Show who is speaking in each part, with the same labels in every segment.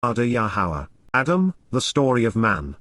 Speaker 1: Yada Yahowah, Adam, the story of man.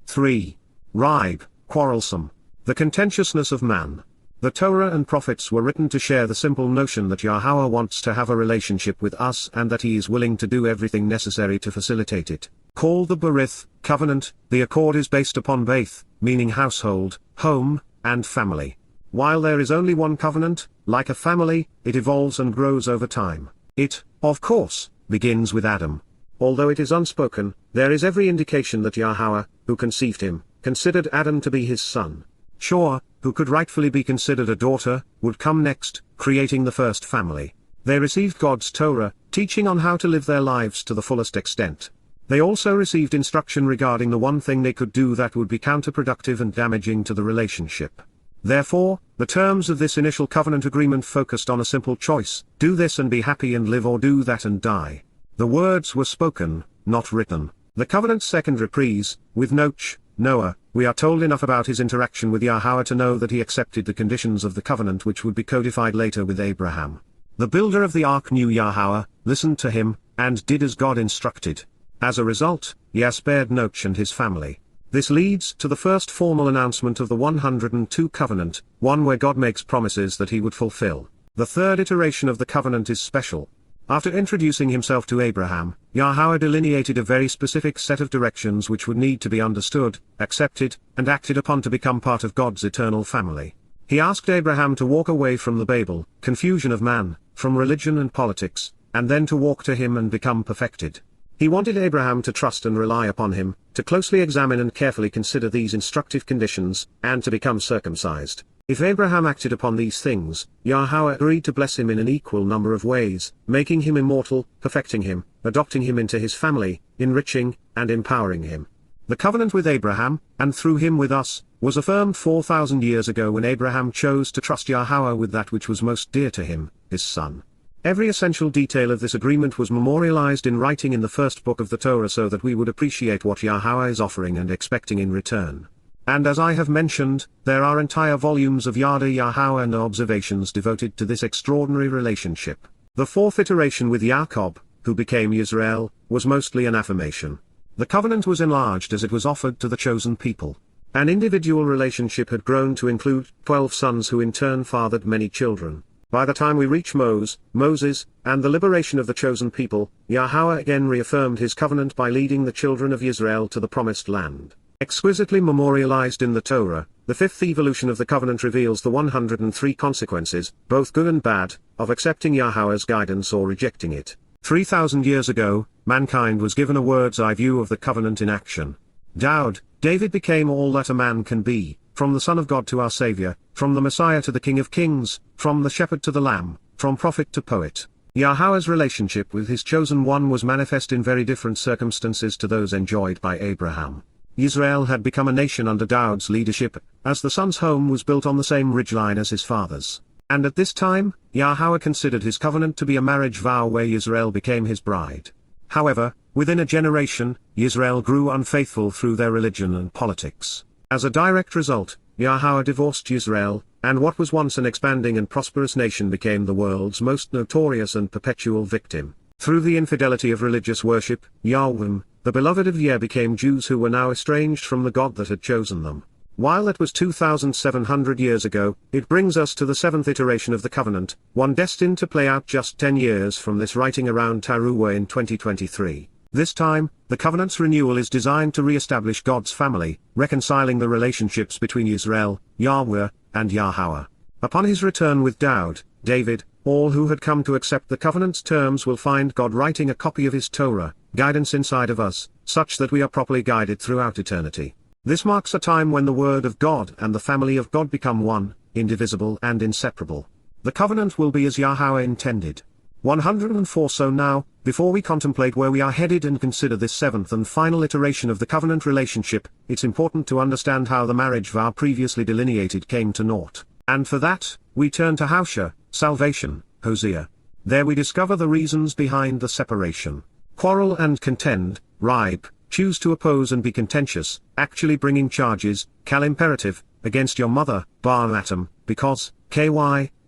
Speaker 1: 3. Rib, Quarrelsome, the contentiousness of man. The Towrah and Prophets were written to share the simple notion that Yahuwah wants to have a relationship with us and that he is willing to do everything necessary to facilitate it. Called the beryth, covenant, the accord is based upon beryth, meaning household, home, and family. While there is only one covenant, like a family, it evolves and grows over time. It, of course, begins with Adam. Although it is unspoken, there is every indication that Yahuwah, who conceived him, considered Adam to be his son. Chawah, who could rightfully be considered a daughter, would come next, creating the first family. They received God's Torah, teaching on how to live their lives to the fullest extent. They also received instruction regarding the one thing they could do that would be counterproductive and damaging to the relationship. Therefore, the terms of this initial covenant agreement focused on a simple choice: do this and be happy and live, or do that and die. The words were spoken, not written. The covenant's second reprise, with Noah, we are told enough about his interaction with Yahuwah to know that he accepted the conditions of the covenant which would be codified later with Abraham. The builder of the ark knew Yahuwah, listened to him, and did as God instructed. As a result, Yah spared Noah and his family. This leads to the first formal announcement of the 102 covenant, one where God makes promises that he would fulfill. The third iteration of the covenant is special. After introducing himself to Abraham, Yahuwah delineated a very specific set of directions which would need to be understood, accepted, and acted upon to become part of God's eternal family. He asked Abraham to walk away from the Babel, confusion of man, from religion and politics, and then to walk to him and become perfected. He wanted Abraham to trust and rely upon him, to closely examine and carefully consider these instructive conditions, and to become circumcised. If Abraham acted upon these things, Yahuwah agreed to bless him in an equal number of ways, making him immortal, perfecting him, adopting him into his family, enriching, and empowering him. The covenant with Abraham, and through him with us, was affirmed 4,000 years ago when Abraham chose to trust Yahuwah with that which was most dear to him, his son. Every essential detail of this agreement was memorialized in writing in the first book of the Torah so that we would appreciate what Yahuwah is offering and expecting in return. And as I have mentioned, there are entire volumes of Yada Yahowah and observations devoted to this extraordinary relationship. The fourth iteration with Jacob, who became Yisrael, was mostly an affirmation. The covenant was enlarged as it was offered to the chosen people. An individual relationship had grown to include 12 sons who in turn fathered many children. By the time we reach Moses, and the liberation of the chosen people, Yahuwah again reaffirmed his covenant by leading the children of Israel to the promised land. Exquisitely memorialized in the Torah, the fifth evolution of the covenant reveals the 103 consequences, both good and bad, of accepting Yahuwah's guidance or rejecting it. 3,000 years ago, mankind was given a word's-eye view of the covenant in action. Dowd, David became all that a man can be, from the Son of God to our Savior, from the Messiah to the King of Kings, from the Shepherd to the Lamb, from prophet to poet. Yahuwah's relationship with his chosen one was manifest in very different circumstances to those enjoyed by Abraham. Israel had become a nation under Dowd's leadership, as the son's home was built on the same ridgeline as his father's. And at this time, Yahuwah considered his covenant to be a marriage vow where Israel became his bride. However, within a generation, Israel grew unfaithful through their religion and politics. As a direct result, Yahuwah divorced Israel, and what was once an expanding and prosperous nation became the world's most notorious and perpetual victim. Through the infidelity of religious worship, Yowbel, the beloved of Yah, became Jews who were now estranged from the God that had chosen them. While that was 2,700 years ago, it brings us to the seventh iteration of the covenant, one destined to play out just 10 years from this writing around Towrah in 2023. This time, the covenant's renewal is designed to re-establish God's family, reconciling the relationships between Israel, Yahweh, and Yahuwah. Upon his return with Dowd, David, all who had come to accept the covenant's terms will find God writing a copy of his Torah, guidance inside of us, such that we are properly guided throughout eternity. This marks a time when the Word of God and the family of God become one, indivisible and inseparable. The covenant will be as Yahuwah intended. 104. So now, before we contemplate where we are headed and consider this seventh and final iteration of the covenant relationship, it's important to understand how the marriage vow previously delineated came to naught. And for that, we turn to Howsha, salvation, Hosea. There we discover the reasons behind the separation. Quarrel and contend, rib, choose to oppose and be contentious, actually bringing charges, cal imperative, against your mother, bar atom, because,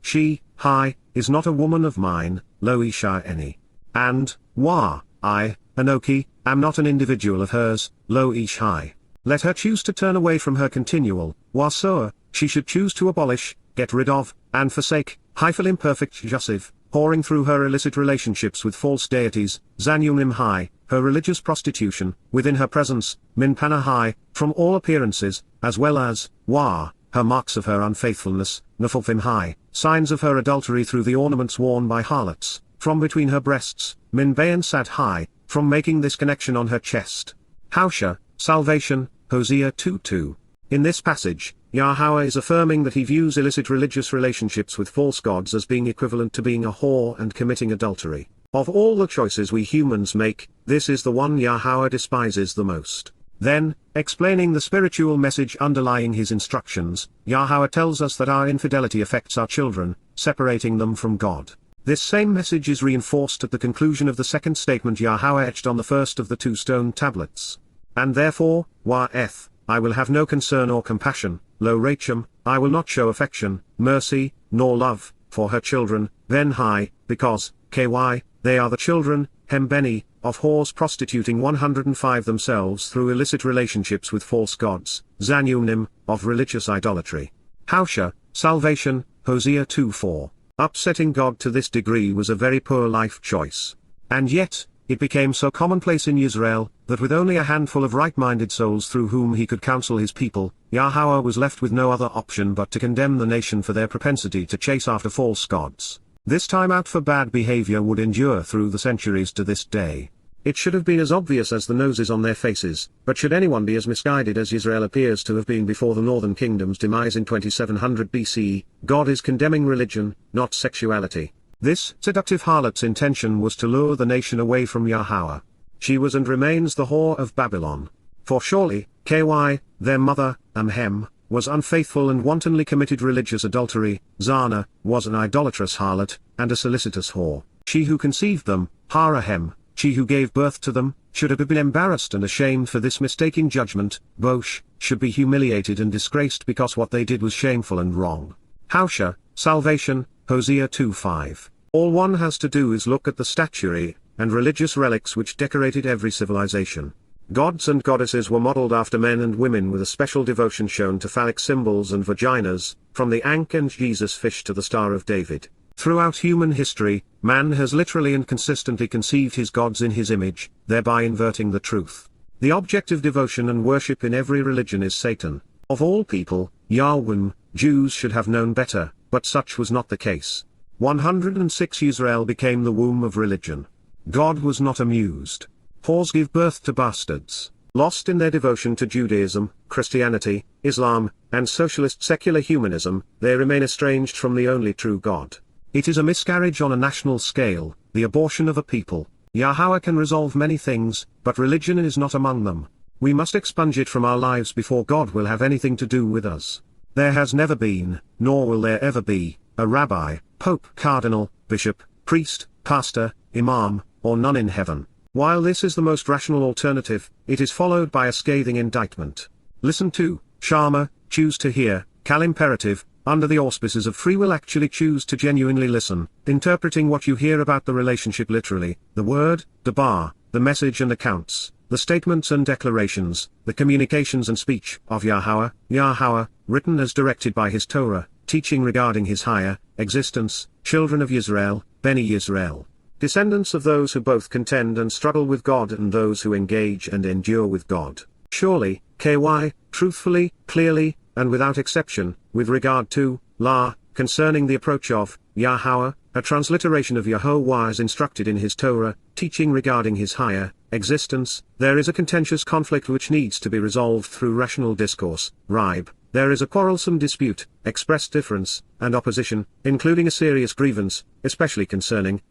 Speaker 1: she, is not a woman of mine, lo isha any. And, I, Anoki, am not an individual of hers, lo ish high. Let her choose to turn away from her continual, wasoa, she should choose to abolish, get rid of, and forsake, hyphal imperfect jussive, whoring through her illicit relationships with false deities, zanunim high, her religious prostitution, within her presence, minpana high, from all appearances, as well as, wa, her marks of her unfaithfulness, nafulfim high, signs of her adultery through the ornaments worn by harlots, from between her breasts, minbayan sad high, from making this connection on her chest. Howsha, salvation, Hosea 2:2. In this passage, Yahweh is affirming that he views illicit religious relationships with false gods as being equivalent to being a whore and committing adultery. Of all the choices we humans make, this is the one Yahweh despises the most. Then, explaining the spiritual message underlying his instructions, Yahweh tells us that our infidelity affects our children, separating them from God. This same message is reinforced at the conclusion of the second statement Yahweh etched on the first of the 2 stone tablets. And therefore, wa'eth, I will have no concern or compassion, lo racham, I will not show affection, mercy, nor love, for her children, then high, because, ky, they are the children, hembeni, of whores prostituting 105 themselves through illicit relationships with false gods, zanunim, of religious idolatry. Howsha, salvation, Hosea 2:4. Upsetting God to this degree was a very poor life choice. And yet, it became so commonplace in Israel, that with only a handful of right-minded souls through whom he could counsel his people, Yahweh was left with no other option but to condemn the nation for their propensity to chase after false gods. This time out for bad behavior would endure through the centuries to this day. It should have been as obvious as the noses on their faces, but should anyone be as misguided as Israel appears to have been before the northern kingdom's demise in 2700 BC, God is condemning religion, not sexuality. This seductive harlot's intention was to lure the nation away from Yahweh. She was and remains the whore of Babylon. For surely, ky, their mother, Amhem, was unfaithful and wantonly committed religious adultery, Zana, was an idolatrous harlot, and a solicitous whore. She who conceived them, Harahem, she who gave birth to them, should have been embarrassed and ashamed for this mistaken judgment, Bosh, should be humiliated and disgraced because what they did was shameful and wrong. Howsha, salvation, Hosea 2:5. All one has to do is look at the statuary and religious relics which decorated every civilization. Gods and goddesses were modeled after men and women with a special devotion shown to phallic symbols and vaginas, from the Ankh and Jesus fish to the Star of David. Throughout human history, man has literally and consistently conceived his gods in his image, thereby inverting the truth. The object of devotion and worship in every religion is Satan. Of all people, Yahweh, Jews should have known better, but such was not the case. 106 Israel became the womb of religion. God was not amused. Whores give birth to bastards. Lost in their devotion to Judaism, Christianity, Islam, and socialist secular humanism, they remain estranged from the only true God. It is a miscarriage on a national scale, the abortion of a people. Yahweh can resolve many things, but religion is not among them. We must expunge it from our lives before God will have anything to do with us. There has never been, nor will there ever be, a rabbi, pope, cardinal, bishop, priest, pastor, imam, or nun in heaven. While this is the most rational alternative, it is followed by a scathing indictment. Listen to, Shama, choose to hear, Cal imperative, under the auspices of free will actually choose to genuinely listen, interpreting what you hear about the relationship literally, the word, dabar, the message and accounts, the statements and declarations, the communications and speech of Yahweh, written as directed by his Torah, teaching regarding his higher existence, children of Israel, Beni Yisrael, descendants of those who both contend and struggle with God and those who engage and endure with God. Surely, ky, truthfully, clearly, and without exception, with regard to, concerning the approach of, Yahweh, a transliteration of Yahuwah as instructed in his Torah, teaching regarding his higher existence, there is a contentious conflict which needs to be resolved through rational discourse, ribe. There is a quarrelsome dispute, expressed difference, and opposition, including a serious grievance, especially concerning,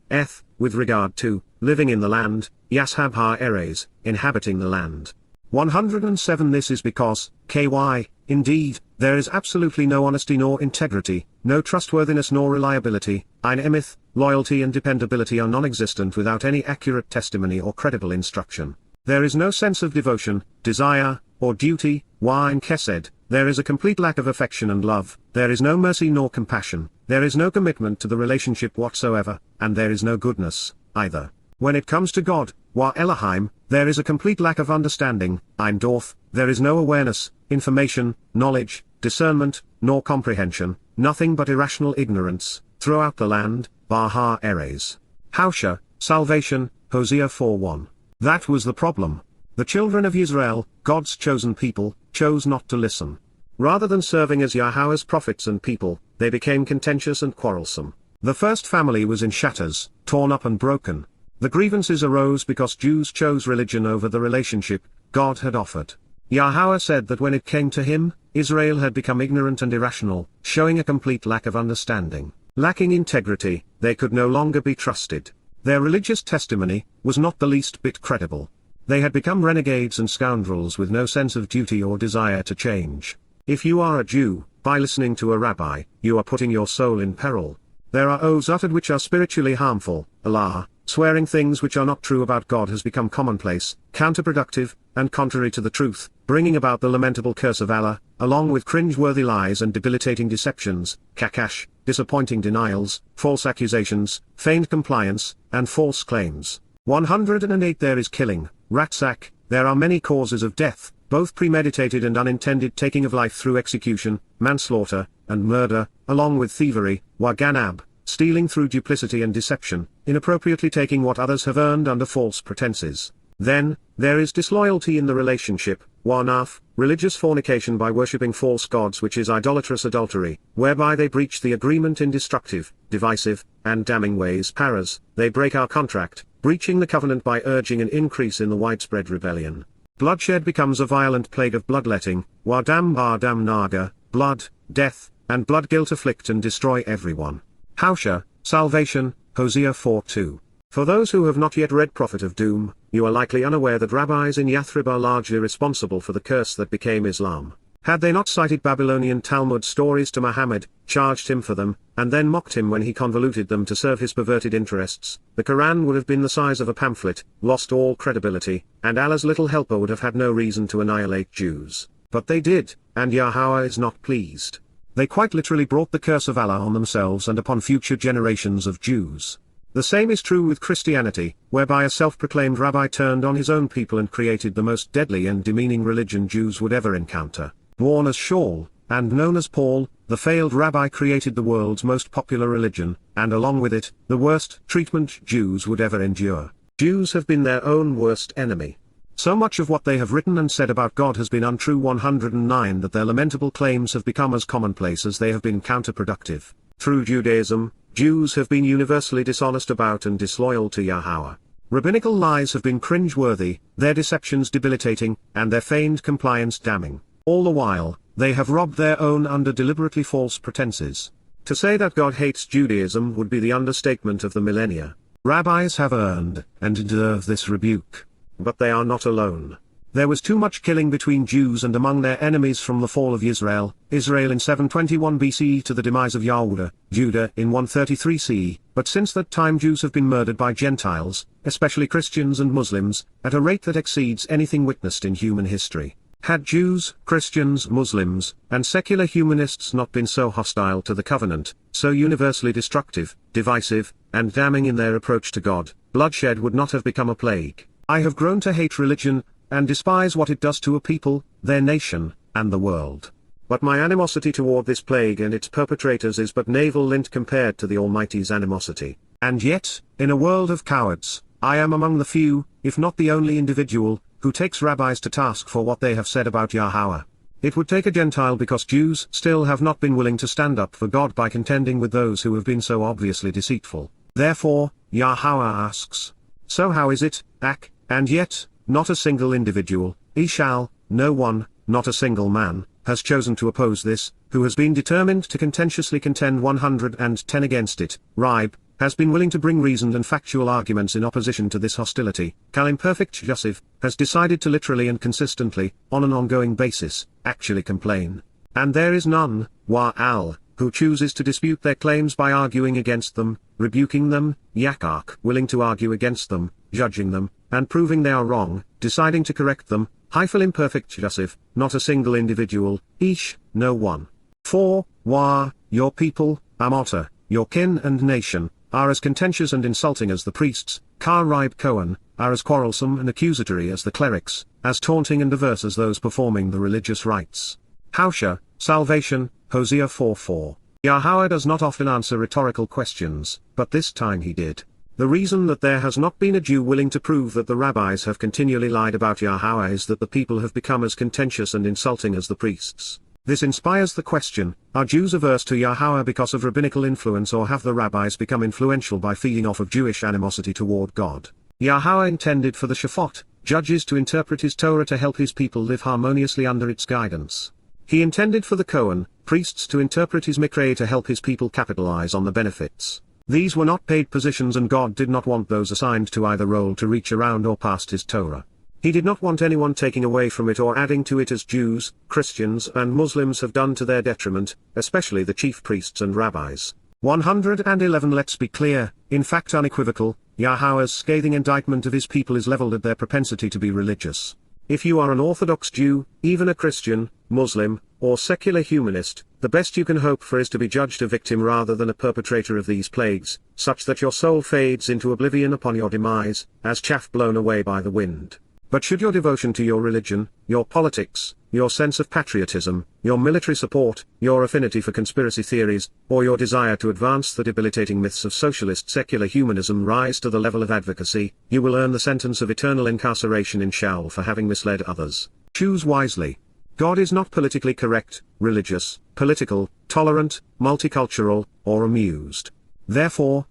Speaker 1: with regard to, living in the land, yashab ha-eres, inhabiting the land. 107 This is because, ky, indeed, there is absolutely no honesty nor integrity, no trustworthiness nor reliability, ein emith, loyalty and dependability are non-existent without any accurate testimony or credible instruction. There is no sense of devotion, desire, or duty, in kesed, there is a complete lack of affection and love, there is no mercy nor compassion, there is no commitment to the relationship whatsoever, and there is no goodness, either. When it comes to God, Wa Elohim, there is a complete lack of understanding, Ein Dorf, there is no awareness, information, knowledge, discernment, nor comprehension, nothing but irrational ignorance, throughout the land, Baha Eres. Howsha, salvation, Hosea 4:1. That was the problem. The children of Israel, God's chosen people, chose not to listen. Rather than serving as Yahweh's prophets and people, they became contentious and quarrelsome. The first family was in shatters, torn up and broken. The grievances arose because Jews chose religion over the relationship God had offered. Yahweh said that when it came to him, Israel had become ignorant and irrational, showing a complete lack of understanding. Lacking integrity, they could no longer be trusted. Their religious testimony was not the least bit credible. They had become renegades and scoundrels with no sense of duty or desire to change. If you are a Jew, by listening to a rabbi, you are putting your soul in peril. There are oaths uttered which are spiritually harmful. Allah, swearing things which are not true about God has become commonplace, counterproductive, and contrary to the truth, bringing about the lamentable curse of Allah, along with cringe-worthy lies and debilitating deceptions, kakash, disappointing denials, false accusations, feigned compliance, and false claims. 108 There is killing, ratsack, there are many causes of death, both premeditated and unintended taking of life through execution, manslaughter, and murder, along with thievery, waganab, stealing through duplicity and deception, inappropriately taking what others have earned under false pretenses. Then, there is disloyalty in the relationship, wanaf, religious fornication by worshipping false gods which is idolatrous adultery, whereby they breach the agreement in destructive, divisive, and damning ways paras, they break our contract, breaching the covenant by urging an increase in the widespread rebellion. Bloodshed becomes a violent plague of bloodletting, wadam bar-dam naga, blood, death, and blood guilt afflict and destroy everyone. Howsha, salvation, Hosea 4:2. For those who have not yet read Prophet of Doom, you are likely unaware that rabbis in Yathrib are largely responsible for the curse that became Islam. Had they not cited Babylonian Talmud stories to Muhammad, charged him for them, and then mocked him when he convoluted them to serve his perverted interests, the Quran would have been the size of a pamphlet, lost all credibility, and Allah's little helper would have had no reason to annihilate Jews. But they did, and Yahweh is not pleased. They quite literally brought the curse of Allah on themselves and upon future generations of Jews. The same is true with Christianity, whereby a self-proclaimed rabbi turned on his own people and created the most deadly and demeaning religion Jews would ever encounter. Born as Shaul, and known as Paul, the failed rabbi created the world's most popular religion, and along with it, the worst treatment Jews would ever endure. Jews have been their own worst enemy. So much of what they have written and said about God has been untrue 109 that their lamentable claims have become as commonplace as they have been counterproductive. Through Judaism, Jews have been universally dishonest about and disloyal to Yahweh. Rabbinical lies have been cringe-worthy, their deceptions debilitating, and their feigned compliance damning. All the while, they have robbed their own under deliberately false pretenses. To say that God hates Judaism would be the understatement of the millennia. Rabbis have earned, and deserve this rebuke. But they are not alone. There was too much killing between Jews and among their enemies from the fall of Israel in 721 BCE to the demise of Yowbel, Judah in 133 CE, but since that time Jews have been murdered by Gentiles, especially Christians and Muslims, at a rate that exceeds anything witnessed in human history. Had Jews, Christians, Muslims, and secular humanists not been so hostile to the covenant, so universally destructive, divisive, and damning in their approach to God, bloodshed would not have become a plague. I have grown to hate religion, and despise what it does to a people, their nation, and the world. But my animosity toward this plague and its perpetrators is but navel lint compared to the Almighty's animosity. And yet, in a world of cowards, I am among the few, if not the only individual, who takes rabbis to task for what they have said about Yahweh. It would take a Gentile because Jews still have not been willing to stand up for God by contending with those who have been so obviously deceitful. Therefore, Yahweh asks, so how is it, Ak, and yet, not a single individual, Ishal, no one, not a single man, has chosen to oppose this, who has been determined to contentiously contend 110 against it, Rib, has been willing to bring reasoned and factual arguments in opposition to this hostility, Kalimperfect Joseph, has decided to literally and consistently, on an ongoing basis, actually complain. And there is none, Wa'al, who chooses to dispute their claims by arguing against them, rebuking them, Yitschaq, willing to argue against them, judging them, and proving they are wrong, deciding to correct them, Imperfect Joseph, not a single individual, Ish, no one. 4. Wa, your people, Amata, your kin and nation, are as contentious and insulting as the priests, Rib Cohen, are as quarrelsome and accusatory as the clerics, as taunting and diverse as those performing the religious rites. Howsha, salvation, Hosea 4:4. Yahweh does not often answer rhetorical questions, but this time he did. The reason that there has not been a Jew willing to prove that the rabbis have continually lied about Yahweh is that the people have become as contentious and insulting as the priests. This inspires the question, are Jews averse to Yahweh because of rabbinical influence, or have the rabbis become influential by feeding off of Jewish animosity toward God? Yahweh intended for the Shafot, judges, to interpret his Torah to help his people live harmoniously under its guidance. He intended for the Cohen, priests, to interpret his Mikra to help his people capitalize on the benefits. These were not paid positions, and God did not want those assigned to either role to reach around or past his Torah. He did not want anyone taking away from it or adding to it, as Jews, Christians and Muslims have done to their detriment, especially the chief priests and rabbis. 111. Let's be clear, in fact unequivocal, Yahweh's scathing indictment of his people is leveled at their propensity to be religious. If you are an Orthodox Jew, even a Christian, Muslim, or secular humanist, the best you can hope for is to be judged a victim rather than a perpetrator of these plagues, such that your soul fades into oblivion upon your demise, as chaff blown away by the wind. But should your devotion to your religion, your politics, your sense of patriotism, your military support, your affinity for conspiracy theories, or your desire to advance the debilitating myths of socialist secular humanism rise to the level of advocacy, you will earn the sentence of eternal incarceration in Sheol for having misled others. Choose wisely. God is not politically correct, religious, political, tolerant, multicultural, or amused. Therefore,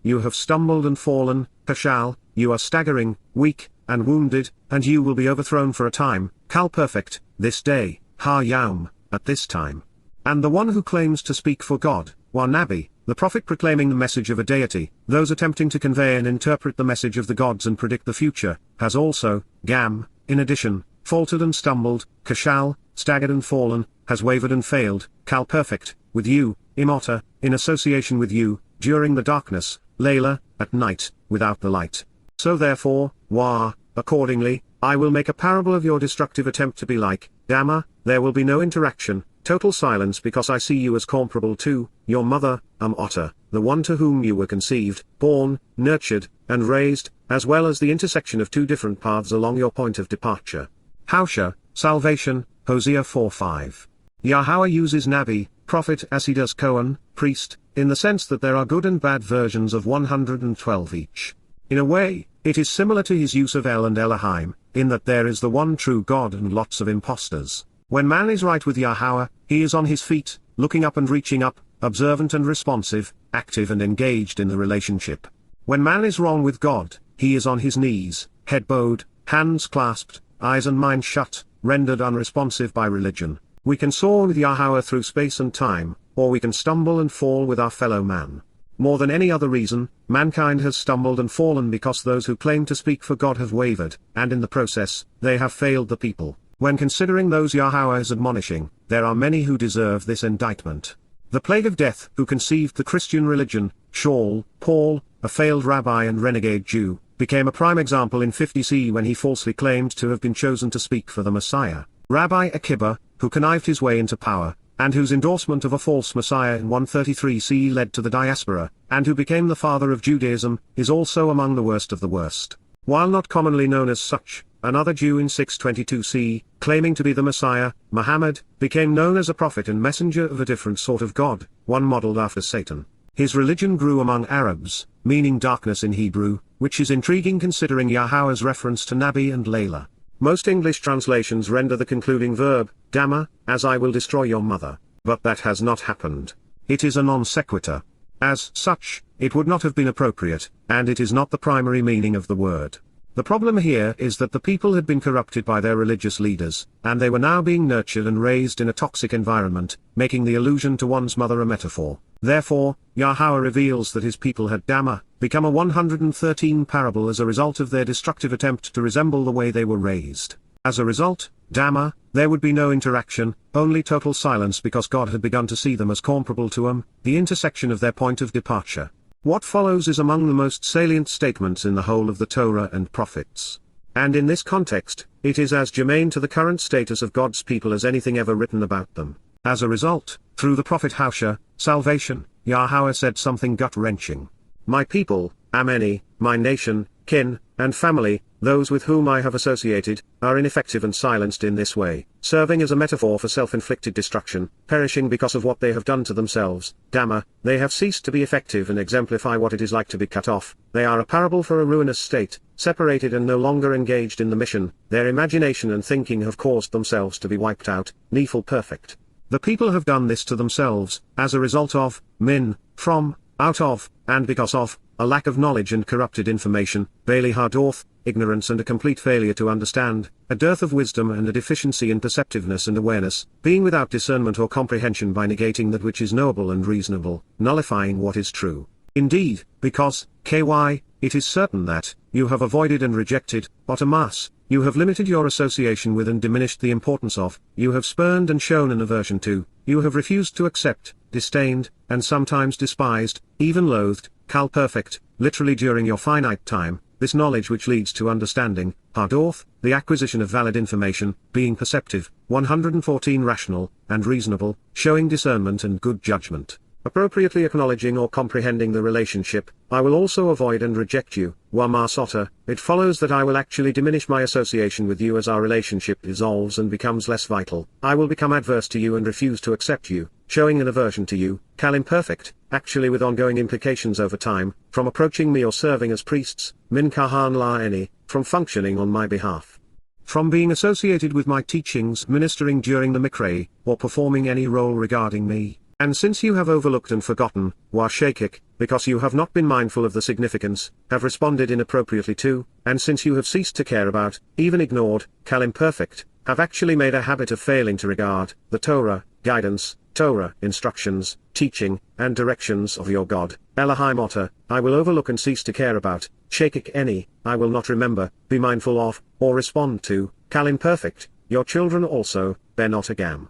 Speaker 1: you have stumbled and fallen, Pashal, you are staggering, weak, and wounded, and you will be overthrown for a time, perfect, this day, Yom, at this time. And the one who claims to speak for God, Nabi, the prophet proclaiming the message of a deity, those attempting to convey and interpret the message of the gods and predict the future, has also, in addition, faltered and stumbled, Kashal, staggered and fallen, has wavered and failed, perfect, with you, Imota, in association with you, during the darkness, Layla, at night, without the light. So therefore, accordingly, I will make a parable of your destructive attempt to be like, Dama, there will be no interaction, total silence, because I see you as comparable to, your mother, Otter, the one to whom you were conceived, born, nurtured, and raised, as well as the intersection of two different paths along your point of departure. Howsha, salvation, Hosea 4:5. Yahweh uses Nabi, prophet, as he does Cohen, priest, in the sense that there are good and bad versions of 112 each. In a way, it is similar to his use of El and Elohim, in that there is the one true God and lots of impostors. When man is right with Yahweh, he is on his feet, looking up and reaching up, observant and responsive, active and engaged in the relationship. When man is wrong with God, he is on his knees, head bowed, hands clasped, eyes and mind shut, rendered unresponsive by religion. We can soar with Yahweh through space and time, or we can stumble and fall with our fellow man. More than any other reason, mankind has stumbled and fallen because those who claim to speak for God have wavered, and in the process, they have failed the people. When considering those Yahweh is admonishing, there are many who deserve this indictment. The plague of death, who conceived the Christian religion, Shaul, Paul, a failed rabbi and renegade Jew, became a prime example in 50 CE when he falsely claimed to have been chosen to speak for the Messiah. Rabbi Akiba, who connived his way into power, and whose endorsement of a false Messiah in 133 CE led to the diaspora, and who became the father of Judaism, is also among the worst of the worst. While not commonly known as such, another Jew in 622 CE, claiming to be the Messiah, Muhammad, became known as a prophet and messenger of a different sort of God, one modeled after Satan. His religion grew among Arabs, meaning darkness in Hebrew, which is intriguing considering Yahweh's reference to Nabi and Layla. Most English translations render the concluding verb, Dama, as I will destroy your mother, but that has not happened. It is a non sequitur. As such, it would not have been appropriate, and it is not the primary meaning of the word. The problem here is that the people had been corrupted by their religious leaders, and they were now being nurtured and raised in a toxic environment, making the allusion to one's mother a metaphor. Therefore, Yahweh reveals that his people had Dama, become a 113 parable as a result of their destructive attempt to resemble the way they were raised. As a result, Dama, there would be no interaction, only total silence, because God had begun to see them as comparable to him, the intersection of their point of departure. What follows is among the most salient statements in the whole of the Towrah and Prophets. And in this context, it is as germane to the current status of God's people as anything ever written about them. As a result, through the prophet Howsha, salvation, Yahweh said something gut-wrenching. my people, Ameni, my nation, kin, and family, those with whom I have associated, are ineffective and silenced in this way, serving as a metaphor for self-inflicted destruction, perishing because of what they have done to themselves. Gamma, they have ceased to be effective and exemplify what it is like to be cut off. They are a parable for a ruinous state, separated and no longer engaged in the mission. Their imagination and thinking have caused themselves to be wiped out. Nephil perfect. The people have done this to themselves, as a result of, from, out of, and because of, a lack of knowledge and corrupted information, Bailey Hardorth, ignorance and a complete failure to understand, a dearth of wisdom and a deficiency in perceptiveness and awareness, being without discernment or comprehension by negating that which is knowable and reasonable, nullifying what is true. Indeed, because, it is certain that, you have avoided and rejected, Otamas, you have limited your association with and diminished the importance of, you have spurned and shown an aversion to, you have refused to accept, disdained, and sometimes despised, even loathed, Cal perfect, literally during your finite time, this knowledge which leads to understanding, Hardorth, the acquisition of valid information, being perceptive, 114 rational, and reasonable, showing discernment and good judgment, appropriately acknowledging or comprehending the relationship. I will also avoid and reject you, Wama Sota. It follows that I will actually diminish my association with you as our relationship dissolves and becomes less vital. I will become adverse to you and refuse to accept you, showing an aversion to you, Cal imperfect, actually with ongoing implications over time, from approaching me or serving as priests, Min Kahan La Eni, from functioning on my behalf, from being associated with my teachings, ministering during the Mikra, or performing any role regarding me. And since you have overlooked and forgotten, Wa Shakik, because you have not been mindful of the significance, have responded inappropriately to, and since you have ceased to care about, even ignored, Cal imperfect, have actually made a habit of failing to regard, the Torah, guidance, Torah, instructions, teaching, and directions of your God, Elohim Otter, I will overlook and cease to care about, Shakik Eni, I will not remember, be mindful of, or respond to, Cal imperfect, your children also, Ben Otagam,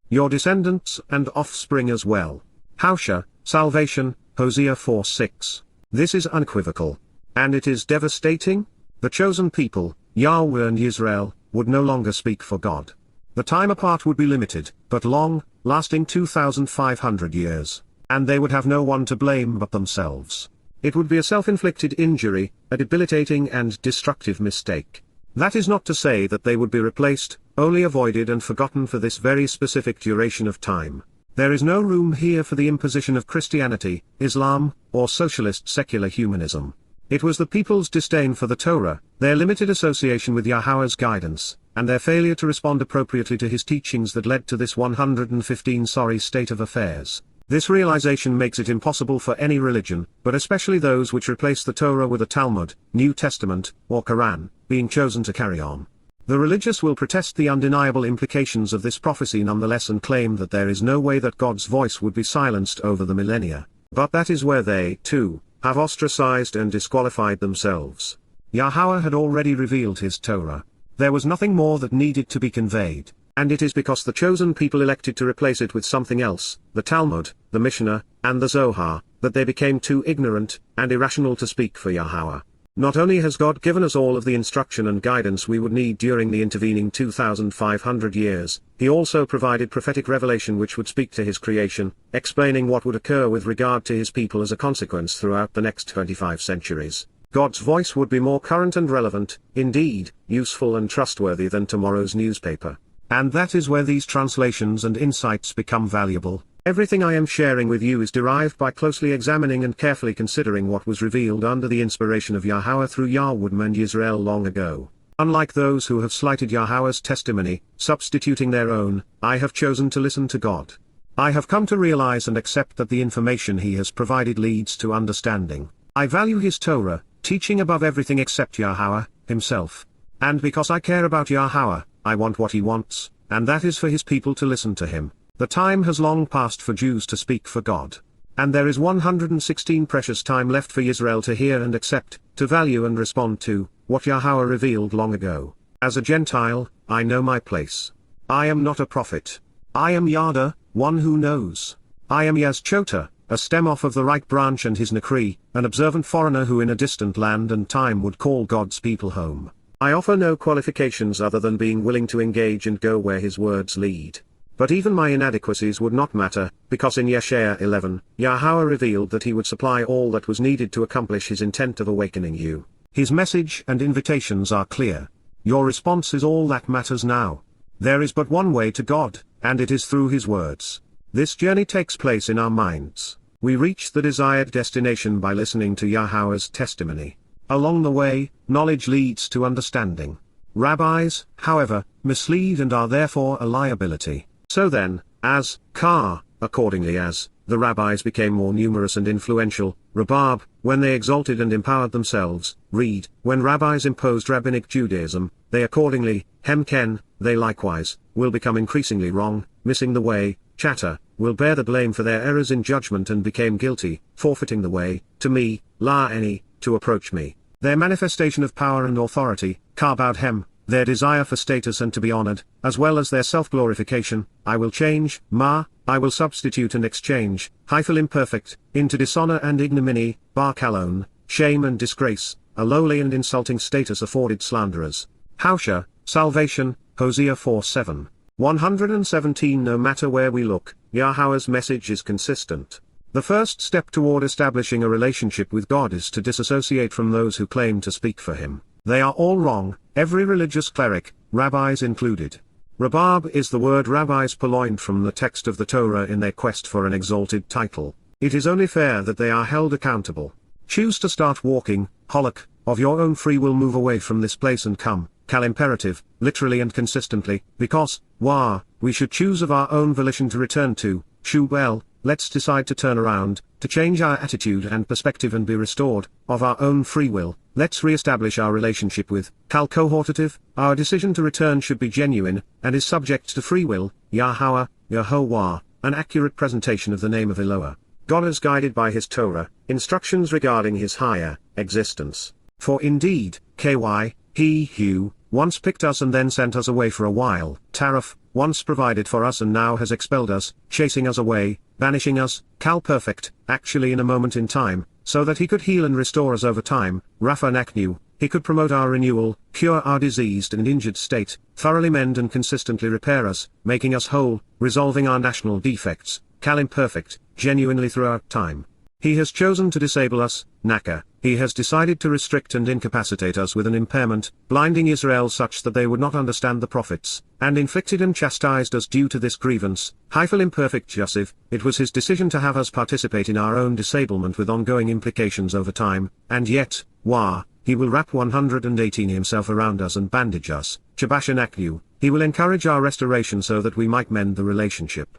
Speaker 1: your descendants and offspring as well. Howsha, salvation, Hosea 4:6. This is unequivocal. And it is devastating. The chosen people, Yahweh and Yisra'el, would no longer speak for God. The time apart would be limited, but long, lasting 2,500 years, and they would have no one to blame but themselves. It would be a self-inflicted injury, a debilitating and destructive mistake. That is not to say that they would be replaced, only avoided and forgotten for this very specific duration of time. There is no room here for the imposition of Christianity, Islam, or socialist secular humanism. It was the people's disdain for the Torah, their limited association with Yahweh's guidance, and their failure to respond appropriately to his teachings that led to this 115 sorry state of affairs. This realization makes it impossible for any religion, but especially those which replace the Torah with a Talmud, New Testament, or Quran, being chosen to carry on. The religious will protest the undeniable implications of this prophecy nonetheless and claim that there is no way that God's voice would be silenced over the millennia. But that is where they, too, have ostracized and disqualified themselves. Yahweh had already revealed his Torah. There was nothing more that needed to be conveyed, and it is because the chosen people elected to replace it with something else, the Talmud, the Mishnah, and the Zohar, that they became too ignorant and irrational to speak for Yahweh. Not only has God given us all of the instruction and guidance we would need during the intervening 2,500 years, he also provided prophetic revelation which would speak to his creation, explaining what would occur with regard to his people as a consequence throughout the next 25 centuries. God's voice would be more current and relevant, indeed, useful and trustworthy than tomorrow's newspaper. And that is where these translations and insights become valuable. Everything I am sharing with you is derived by closely examining and carefully considering what was revealed under the inspiration of Yahweh through Yahweh and Yisrael long ago. Unlike those who have slighted Yahweh's testimony, substituting their own, I have chosen to listen to God. I have come to realize and accept that the information he has provided leads to understanding. I value his Torah, teaching above everything except Yahweh himself. And because I care about Yahweh, I want what he wants, and that is for his people to listen to him. The time has long passed for Jews to speak for God. And there is 116 precious time left for Israel to hear and accept, to value and respond to, what Yahweh revealed long ago. As a Gentile, I know my place. I am not a prophet. I am Yada, one who knows. I am Yazchota, a stem off of the right branch and his Nakri, an observant foreigner who in a distant land and time would call God's people home. I offer no qualifications other than being willing to engage and go where his words lead. But even my inadequacies would not matter, because in Yeshaya 11, Yahweh revealed that he would supply all that was needed to accomplish his intent of awakening you. His message and invitations are clear. Your response is all that matters now. There is but one way to God, and it is through his words. This journey takes place in our minds. We reach the desired destination by listening to Yahweh's testimony. Along the way, knowledge leads to understanding. Rabbis, however, mislead and are therefore a liability. So then, accordingly as the rabbis became more numerous and influential, Rabab, when they exalted and empowered themselves, read, when rabbis imposed rabbinic Judaism, they accordingly, they likewise, will become increasingly wrong, missing the way, chatter, will bear the blame for their errors in judgment and became guilty, forfeiting the way, to me, to approach me. Their manifestation of power and authority, their desire for status and to be honored, as well as their self-glorification, I will change, I will substitute and exchange, imperfect, into dishonor and ignominy, shame and disgrace, a lowly and insulting status afforded slanderers. Howsha, salvation, Hosea 4:7. 117. No matter where we look, Yahweh's message is consistent. The first step toward establishing a relationship with God is to disassociate from those who claim to speak for him. They are all wrong, every religious cleric, rabbis included. Rabab is the word rabbis purloined from the text of the Torah in their quest for an exalted title. It is only fair that they are held accountable. Choose to start walking, halak, of your own free will move away from this place and come, imperative, literally and consistently, because, we should choose of our own volition to return to, Yowbel, let's decide to turn around, to change our attitude and perspective and be restored, of our own free will, let's re-establish our relationship with, cohortative, our decision to return should be genuine, and is subject to free will, Yahowah, an accurate presentation of the name of Eloah. God is guided by his Torah, instructions regarding his higher existence. For indeed, he who once picked us and then sent us away for a while, Taraf, once provided for us and now has expelled us, chasing us away, banishing us, perfect, actually in a moment in time, so that he could heal and restore us over time, Rapha, he could promote our renewal, cure our diseased and injured state, thoroughly mend and consistently repair us, making us whole, resolving our national defects, imperfect, genuinely throughout time. He has chosen to disable us, Naka, he has decided to restrict and incapacitate us with an impairment, blinding Israel such that they would not understand the prophets, and inflicted and chastised us due to this grievance, imperfect Joseph, it was his decision to have us participate in our own disablement with ongoing implications over time, and yet, he will wrap 118 himself around us and bandage us, Chabash, he will encourage our restoration so that we might mend the relationship.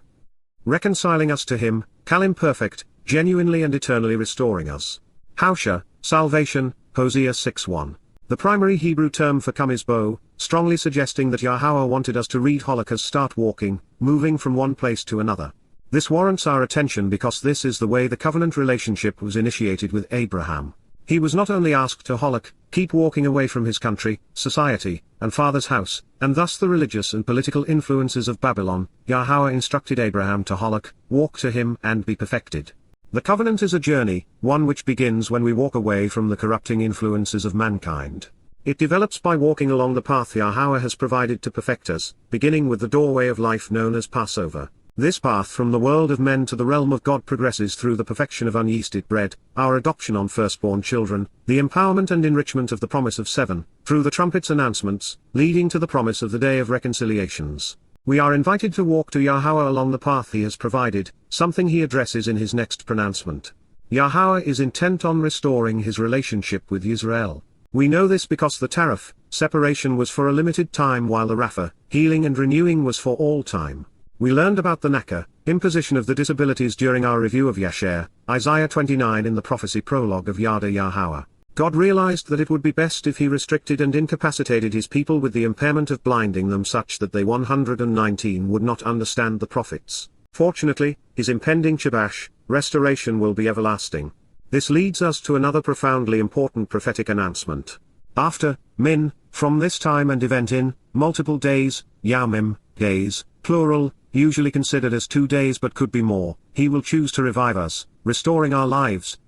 Speaker 1: Reconciling us to him, imperfect, genuinely and eternally restoring us. Howsha, salvation, Hosea 6:1. The primary Hebrew term for come is bo, strongly suggesting that Yahweh wanted us to read halak as start walking, moving from one place to another. This warrants our attention because this is the way the covenant relationship was initiated with Abraham. He was not only asked to halak, keep walking away from his country, society, and father's house, and thus the religious and political influences of Babylon, Yahweh instructed Abraham to halak, walk to him and be perfected. The covenant is a journey, one which begins when we walk away from the corrupting influences of mankind. It develops by walking along the path Yahweh has provided to perfect us, beginning with the doorway of life known as Passover. This path from the world of men to the realm of God progresses through the perfection of unyeasted bread, our adoption on firstborn children, the empowerment and enrichment of the promise of 7, through the trumpet's announcements, leading to the promise of the day of reconciliations. We are invited to walk to Yahweh along the path he has provided, something he addresses in his next pronouncement. Yahweh is intent on restoring his relationship with Yisrael. We know this because the Taraf, separation was for a limited time while the Rapha, healing and renewing was for all time. We learned about the Naka, imposition of the disabilities during our review of Yashar, Isaiah 29 in the prophecy prologue of Yada Yahowah. God realized that it would be best if he restricted and incapacitated his people with the impairment of blinding them such that they 119 would not understand the prophets. Fortunately, his impending chadash, restoration will be everlasting. This leads us to another profoundly important prophetic announcement. After, from this time and event in, multiple days, yamim, days, plural, usually considered as 2 days but could be more, he will choose to revive us, restoring our lives,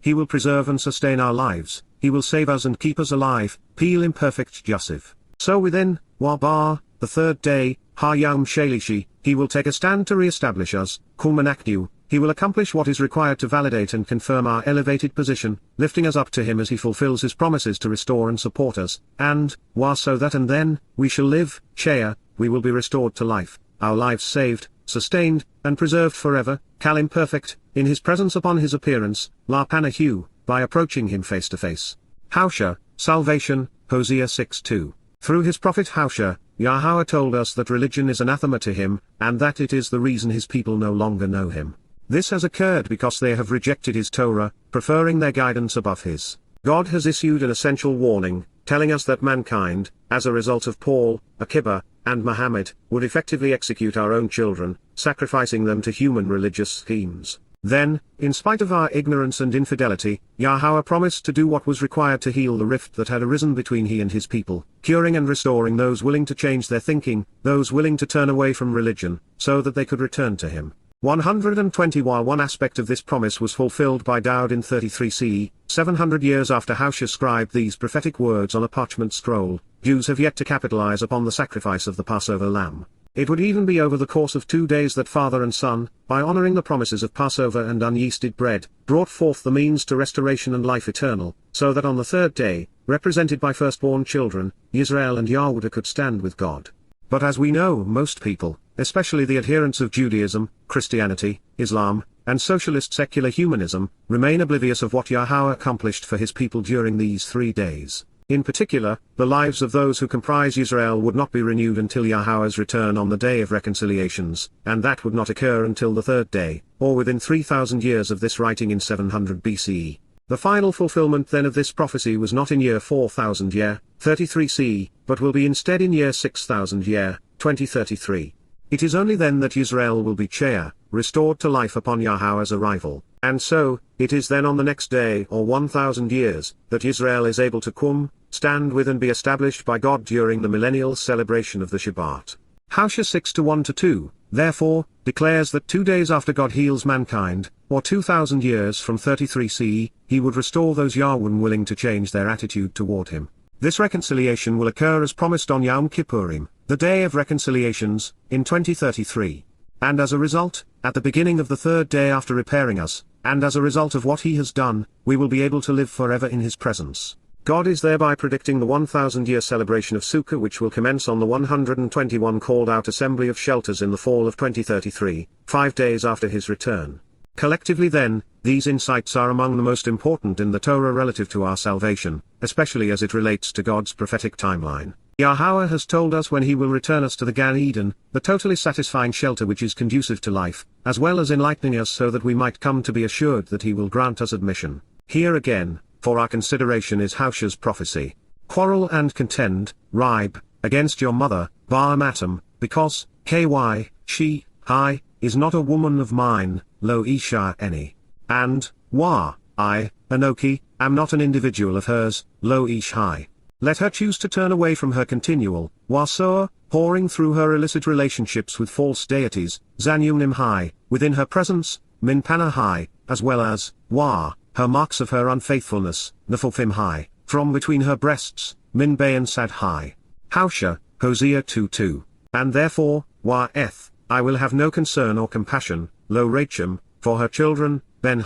Speaker 1: he will preserve and sustain our lives, he will save us and keep us alive, imperfect Joseph. So within, the the third day, ha-yom shalishi, he will take a stand to re-establish us, kulmanaknu, he will accomplish what is required to validate and confirm our elevated position, lifting us up to him as he fulfills his promises to restore and support us, and, so that and then, we shall live, Shea, we will be restored to life, our lives saved, sustained, and preserved forever, Kalim perfect, in his presence upon his appearance, La Panahu, by approaching him face to face. Howsha, salvation, Hosea 6:2. Through his prophet Howsha, Yahweh told us that religion is anathema to him, and that it is the reason his people no longer know him. This has occurred because they have rejected his Torah, preferring their guidance above his. God has issued an essential warning, telling us that mankind, as a result of Paul, Akiba, and Muhammad, would effectively execute our own children, sacrificing them to human religious schemes. Then, in spite of our ignorance and infidelity, Yahweh promised to do what was required to heal the rift that had arisen between he and his people, curing and restoring those willing to change their thinking, those willing to turn away from religion, so that they could return to him. 120. While one aspect of this promise was fulfilled by Dowd in 33 CE, 700 years after Howsha scribed these prophetic words on a parchment scroll, Jews have yet to capitalize upon the sacrifice of the Passover Lamb. It would even be over the course of 2 days that father and son, by honoring the promises of Passover and unyeasted bread, brought forth the means to restoration and life eternal, so that on the third day, represented by firstborn children, Yisrael and Yowbel could stand with God. But as we know, most people, especially the adherents of Judaism, Christianity, Islam, and socialist secular humanism, remain oblivious of what Yahweh accomplished for his people during these 3 days. In particular, the lives of those who comprise Israel would not be renewed until Yahweh's return on the Day of Reconciliations, and that would not occur until the third day, or within 3,000 years of this writing in 700 BCE. The final fulfillment then of this prophecy was not in year 4000 year, 33 CE, but will be instead in year 6000 year, 2033. It is only then that Israel will be Chea, restored to life upon Yahweh's arrival, and so, it is then on the next day or 1000 years, that Israel is able to stand with and be established by God during the millennial celebration of the Shabat. Howsha 6:1-2, therefore, declares that 2 days after God heals mankind, or 2000 years from 33 CE, he would restore those Yahweh willing to change their attitude toward him. This reconciliation will occur as promised on Yom Kippurim, the Day of Reconciliations, in 2033. And as a result, at the beginning of the third day after repairing us, and as a result of what he has done, we will be able to live forever in his presence. God is thereby predicting the 1000-year celebration of Sukkah, which will commence on the 121 called-out assembly of shelters in the fall of 2033, 5 days after his return. Collectively then, these insights are among the most important in the Torah relative to our salvation, especially as it relates to God's prophetic timeline. Yahweh has told us when he will return us to the Gan Eden, the totally satisfying shelter which is conducive to life, as well as enlightening us so that we might come to be assured that he will grant us admission. Here again, for our consideration is Howsha's prophecy. Quarrel and contend, ribe, against your mother, Matam, because, she, is not a woman of mine, lo isha any. And, I, Anoki, am not an individual of hers, lo ish Let her choose to turn away from her continual, wasoa, whoring through her illicit relationships with false deities, zanyunim within her presence, minpana as well as, her marks of her unfaithfulness, nafofim from between her breasts, minbayan sad Howsha, Hosea 2:2. And therefore, I will have no concern or compassion, lo racham, for her children, ben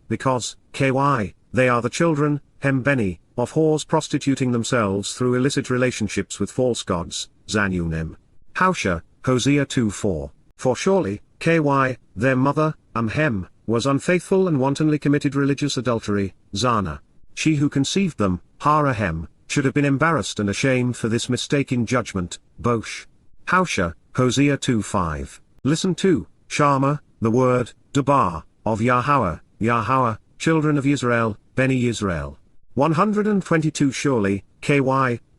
Speaker 1: because, they are the children, beni, of whores prostituting themselves through illicit relationships with false gods, Zanunim. Howsha, Hosea 2:4. For surely, their mother, was unfaithful and wantonly committed religious adultery, Zana. She who conceived them, Harahem, should have been embarrassed and ashamed for this mistake in judgment, Bosh. Howsha, Hosea 2:5. Listen to, Shama, the word, Dabar, of Yahweh, children of Israel, Beni Yisrael. 122 Surely,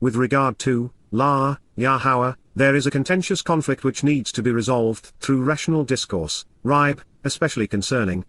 Speaker 1: with regard to, Yahweh, there is a contentious conflict which needs to be resolved through rational discourse, ribe, especially concerning,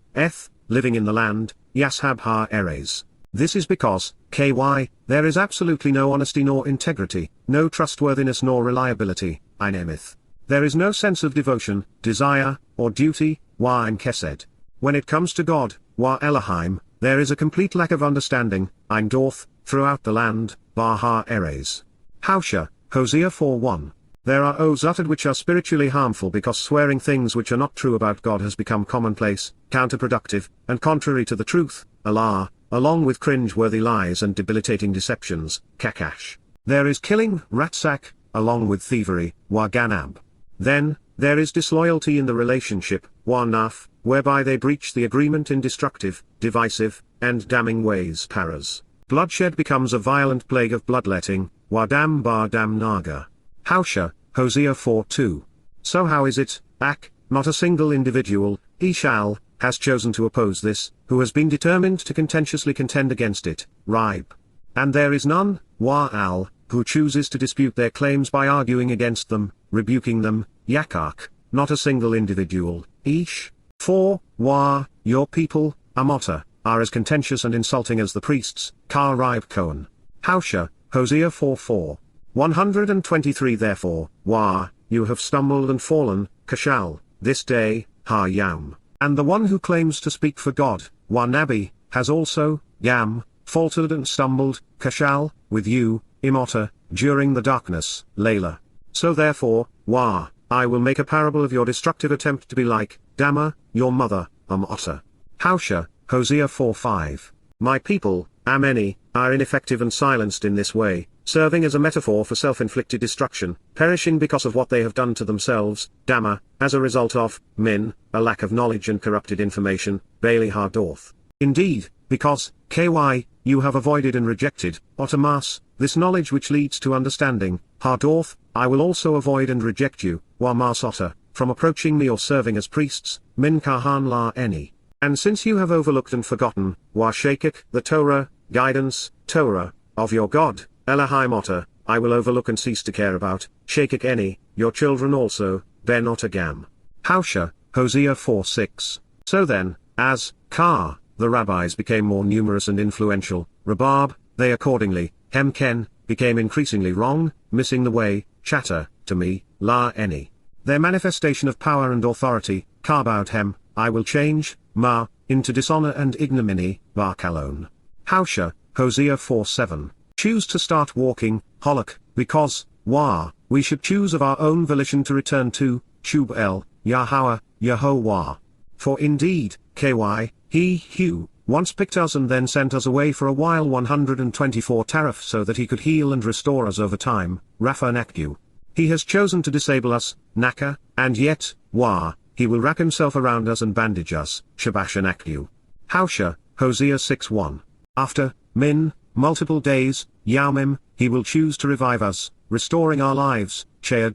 Speaker 1: living in the land, Yashab ha-eres. This is because, there is absolutely no honesty nor integrity, no trustworthiness nor reliability, Inemith. There is no sense of devotion, desire, or duty, in Kesed. When it comes to God, Elohim, there is a complete lack of understanding, Ein Dorth, throughout the land, ha-eres. Howsha, Hosea 4:1. There are oaths uttered which are spiritually harmful because swearing things which are not true about God has become commonplace, counterproductive, and contrary to the truth, Allah, along with cringe-worthy lies and debilitating deceptions, kakash. There is killing, ratsak, along with thievery, waganab. Then, there is disloyalty in the relationship, wanaf, whereby they breach the agreement in destructive, divisive, and damning ways, paras. Bloodshed becomes a violent plague of bloodletting, wadam bar dam naga. Howsha, Hosea 4:2. So how is it, not a single individual, Ishal, has chosen to oppose this, who has been determined to contentiously contend against it, Rib. And there is none, Wa'al, who chooses to dispute their claims by arguing against them, rebuking them, Yitschaq, not a single individual, Ish. 4, Wa, your people, Amota, are as contentious and insulting as the priests, Kar Rib Kohen. Howsha, Hosea 4:4. 123 Therefore, Wa, you have stumbled and fallen, Kashal, this day, Ha Yam. And the one who claims to speak for God, Wa Nabi, has also, Yam, faltered and stumbled, Kashal, with you, Imota, during the darkness, Layla. So therefore, Wa, I will make a parable of your destructive attempt to be like, Dama, your mother, Amota. Howsha, Hosea 4:5. My people, Ameni, are ineffective and silenced in this way, serving as a metaphor for self-inflicted destruction, perishing because of what they have done to themselves, Dama, as a result of, Min, a lack of knowledge and corrupted information, Bailey Hardorth. Indeed, because, KY, you have avoided and rejected, Otamas, this knowledge which leads to understanding, Hardorth, I will also avoid and reject you, Wamas Otter, from approaching me or serving as priests, Min Kahan La Eni. And since you have overlooked and forgotten, Washakik, the Torah, guidance, Torah, of your God, Elohim Otter, I will overlook and cease to care about, Shakik Eni, your children also, Ben Otagam. Howsha, Hosea 4:6. So then, as, Kar, the rabbis became more numerous and influential, Rabab, they accordingly, Hemken, became increasingly wrong, missing the way, Chatter, to me, La Eni. Their manifestation of power and authority, Karbowed Hem, I will change, Ma, into dishonor and ignominy, Barkalon. Howsha, Hosea 4:7. Choose to start walking, halak, because, Wa, we should choose of our own volition to return to, Yowbel, Yahowah, Yahowah. For indeed, KY, he who once picked us and then sent us away for a while 124 tariff so that he could heal and restore us over time, Rapha Nakyu. He has chosen to disable us, Naka, and yet, Wa, he will wrap himself around us and bandage us, Shabash Nakyu. Howsha, Hosea 6:1. After, Min, multiple days, Yaumim, he will choose to revive us, restoring our lives, Chea.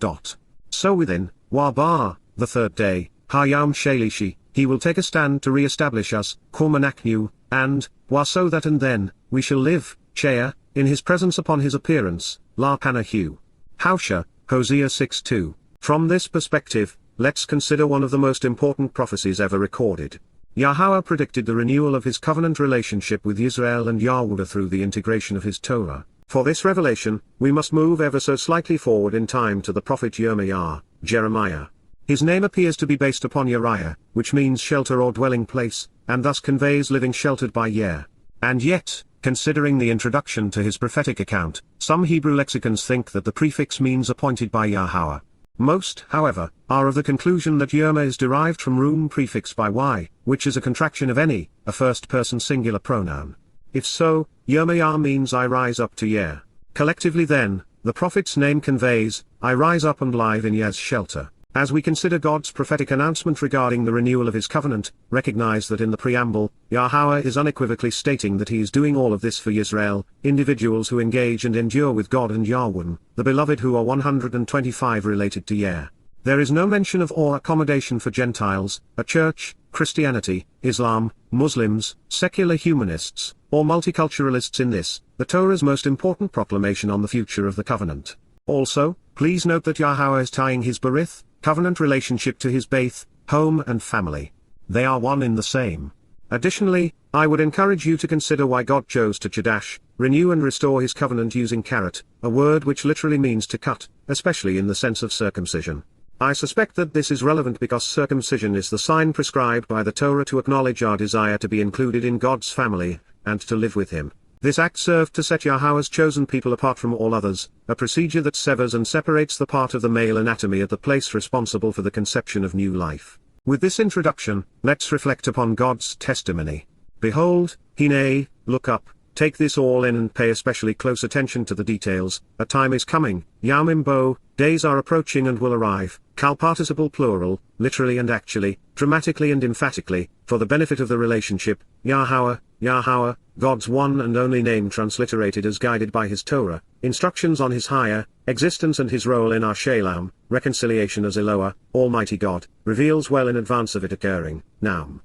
Speaker 1: So within, Wabar, the third day, Hayam Shalishi, he will take a stand to re-establish us, Kormanaknu, and, Wa so that and then, we shall live, Chea, in his presence upon his appearance, La Panahu. Howsha, Hosea 6:2. From this perspective, let's consider one of the most important prophecies ever recorded. Yahweh predicted the renewal of his covenant relationship with Yisrael and Yowbel through the integration of his Torah. For this revelation, we must move ever so slightly forward in time to the prophet Yirmiyah, Jeremiah. His name appears to be based upon Uriah, which means shelter or dwelling place, and thus conveys living sheltered by Yer. And yet, considering the introduction to his prophetic account, some Hebrew lexicons think that the prefix means appointed by Yahweh. Most, however, are of the conclusion that Yerma is derived from room prefix by y, which is a contraction of any, a first-person singular pronoun. If so, Yirmiyah means I rise up to Yer. Collectively then, the prophet's name conveys, I rise up and live in Yer's shelter. As we consider God's prophetic announcement regarding the renewal of his covenant, recognize that in the preamble, Yahweh is unequivocally stating that he is doing all of this for Yisrael, individuals who engage and endure with God and Yahweh, the beloved who are 125 related to Yer. There is no mention of or accommodation for Gentiles, a church, Christianity, Islam, Muslims, secular humanists, or multiculturalists in this, the Torah's most important proclamation on the future of the covenant. Also, please note that Yahweh is tying his beryth, covenant relationship to his beith, home and family. They are one in the same. Additionally, I would encourage you to consider why God chose to chadash, renew and restore his covenant using karat, a word which literally means to cut, especially in the sense of circumcision. I suspect that this is relevant because circumcision is the sign prescribed by the Torah to acknowledge our desire to be included in God's family, and to live with him. This act served to set Yahweh's chosen people apart from all others, a procedure that severs and separates the part of the male anatomy at the place responsible for the conception of new life. With this introduction, let's reflect upon God's testimony. Behold, Hine, look up, take this all in and pay especially close attention to the details. A time is coming, Yamimbo, days are approaching and will arrive, cal participle plural, literally and actually, dramatically and emphatically, for the benefit of the relationship, Yahowah, Yahowah, God's one and only name transliterated as guided by his Torah, instructions on his higher existence and his role in our Shalom, reconciliation as Eloah, Almighty God, reveals well in advance of it occurring, Naum.